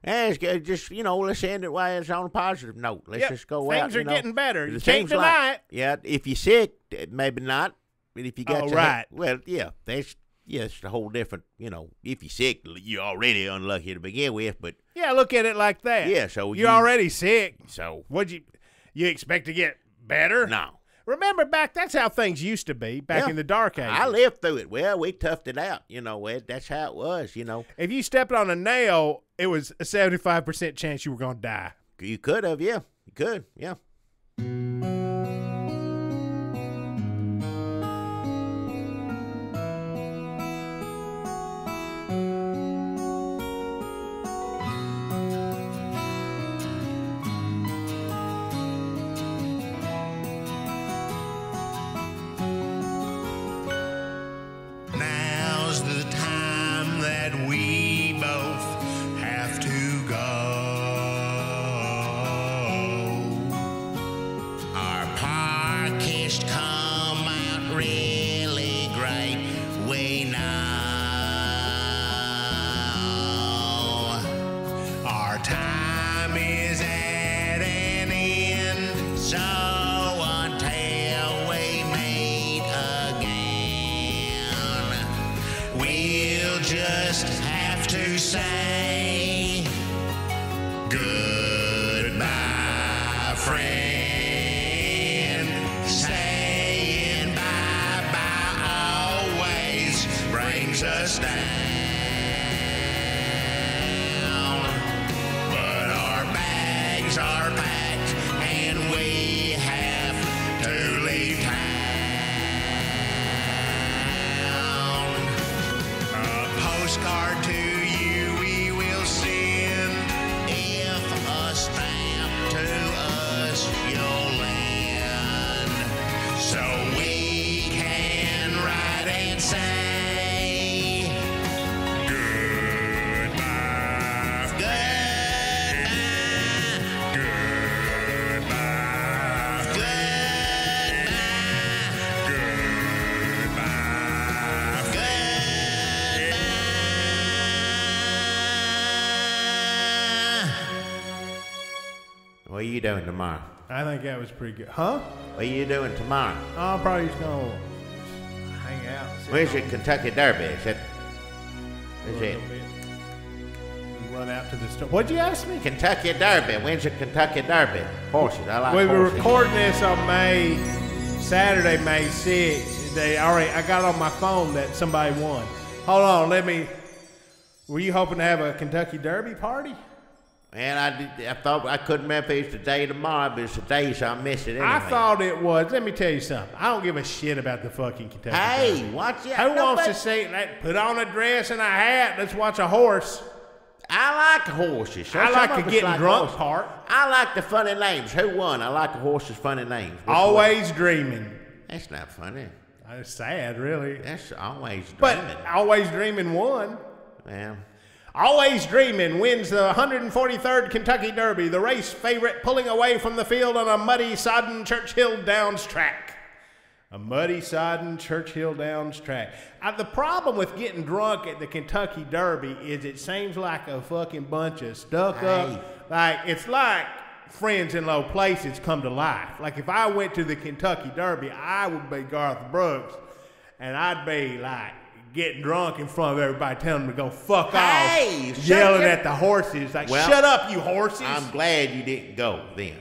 Yeah, it's good. Just, let's end it while it's on a positive note. Let's just go out. Things are getting better. You It can't seems deny it. Yeah, if you're sick, maybe not. But if you got right. well, yeah, it's a whole different, if you're sick, you're already unlucky to begin with, but. Yeah, look at it like that. Yeah, so you're already sick. So. What'd you expect to get better? No. Remember that's how things used to be back in the dark ages. I lived through it. Well, we toughed it out. That's how it was, If you stepped on a nail, it was a 75% chance you were going to die. You could have, yeah. You could, yeah. Now's the time that we both have to go. Our podcast come out really great, we know. Our time is at an end, so until we meet again, we'll just have to say goodbye, friend. Saying bye-bye always brings us down. But our bags are packed and we have to leave town. A postcard to you we will send if a stamp to us you'll lend, so we can write and say goodbye, goodbye, goodbye, goodbye, goodbye. What are you doing tomorrow? I think that was pretty good. Huh? What are you doing tomorrow? I'm probably just going to hang out. and sit Where's on your Kentucky Derby? Is it? for a Is it little bit. Run out to the store. What'd you ask me? Kentucky Derby? When's your Kentucky Derby? Horses. I like We were horses. recording this on Saturday, May 6th. I got on my phone that somebody won. Hold on, were you hoping to have a Kentucky Derby party? And I thought I couldn't remember if it was today or tomorrow, but it's today, so I missed it anyway. I thought it was. Let me tell you something. I don't give a shit about the fucking Kentucky Derby. Hey, watch it. Who wants to see put on a dress and a hat? Let's watch a horse. I like horses. I like the getting drunk part. I like the funny names. Who won? I like the horses' funny names. Which Always dreaming. one? That's not funny. That's sad, really. That's always But dreaming. Always Dreaming won. Well, Always Dreaming wins the 143rd Kentucky Derby, the race favorite pulling away from the field on a muddy, sodden Churchill Downs track. A muddy, sodden Churchill Downs track. The problem with getting drunk at the Kentucky Derby is it seems like a fucking bunch of stuck up. It's like Friends in Low Places come to life. Like if I went to the Kentucky Derby, I would be Garth Brooks, and I'd be like getting drunk in front of everybody, telling them to go fuck off, yelling at the horses, like, Well, shut up, you horses. I'm glad you didn't go then.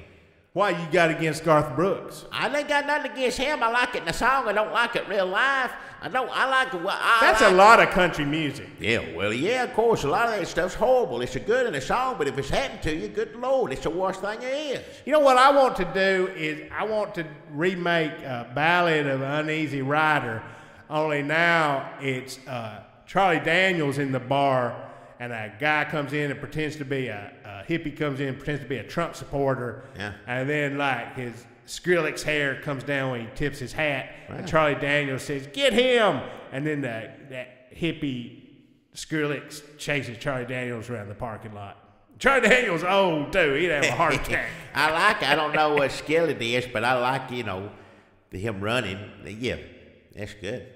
Why you got against Garth Brooks? I ain't got nothing against him. I like it in the song. I don't like it real life. I like it. That's a lot of country music. Yeah, well, yeah, of course. A lot of that stuff's horrible. It's a good in a song, but if it's happened to you, good Lord, it's the worst thing there is. You know what I want to do is I want to remake Ballad of Uneasy Rider, only now it's Charlie Daniels in the bar, and a guy comes in and pretends to be a hippie comes in and pretends to be a Trump supporter. Yeah. And then, like, his Skrillex hair comes down when he tips his hat. Wow. And Charlie Daniels says, "Get him!" And then that hippie Skrillex chases Charlie Daniels around the parking lot. Charlie Daniels old, too. He'd have a heart attack. I don't know what skill it is, but I like, him running. Yeah, that's good.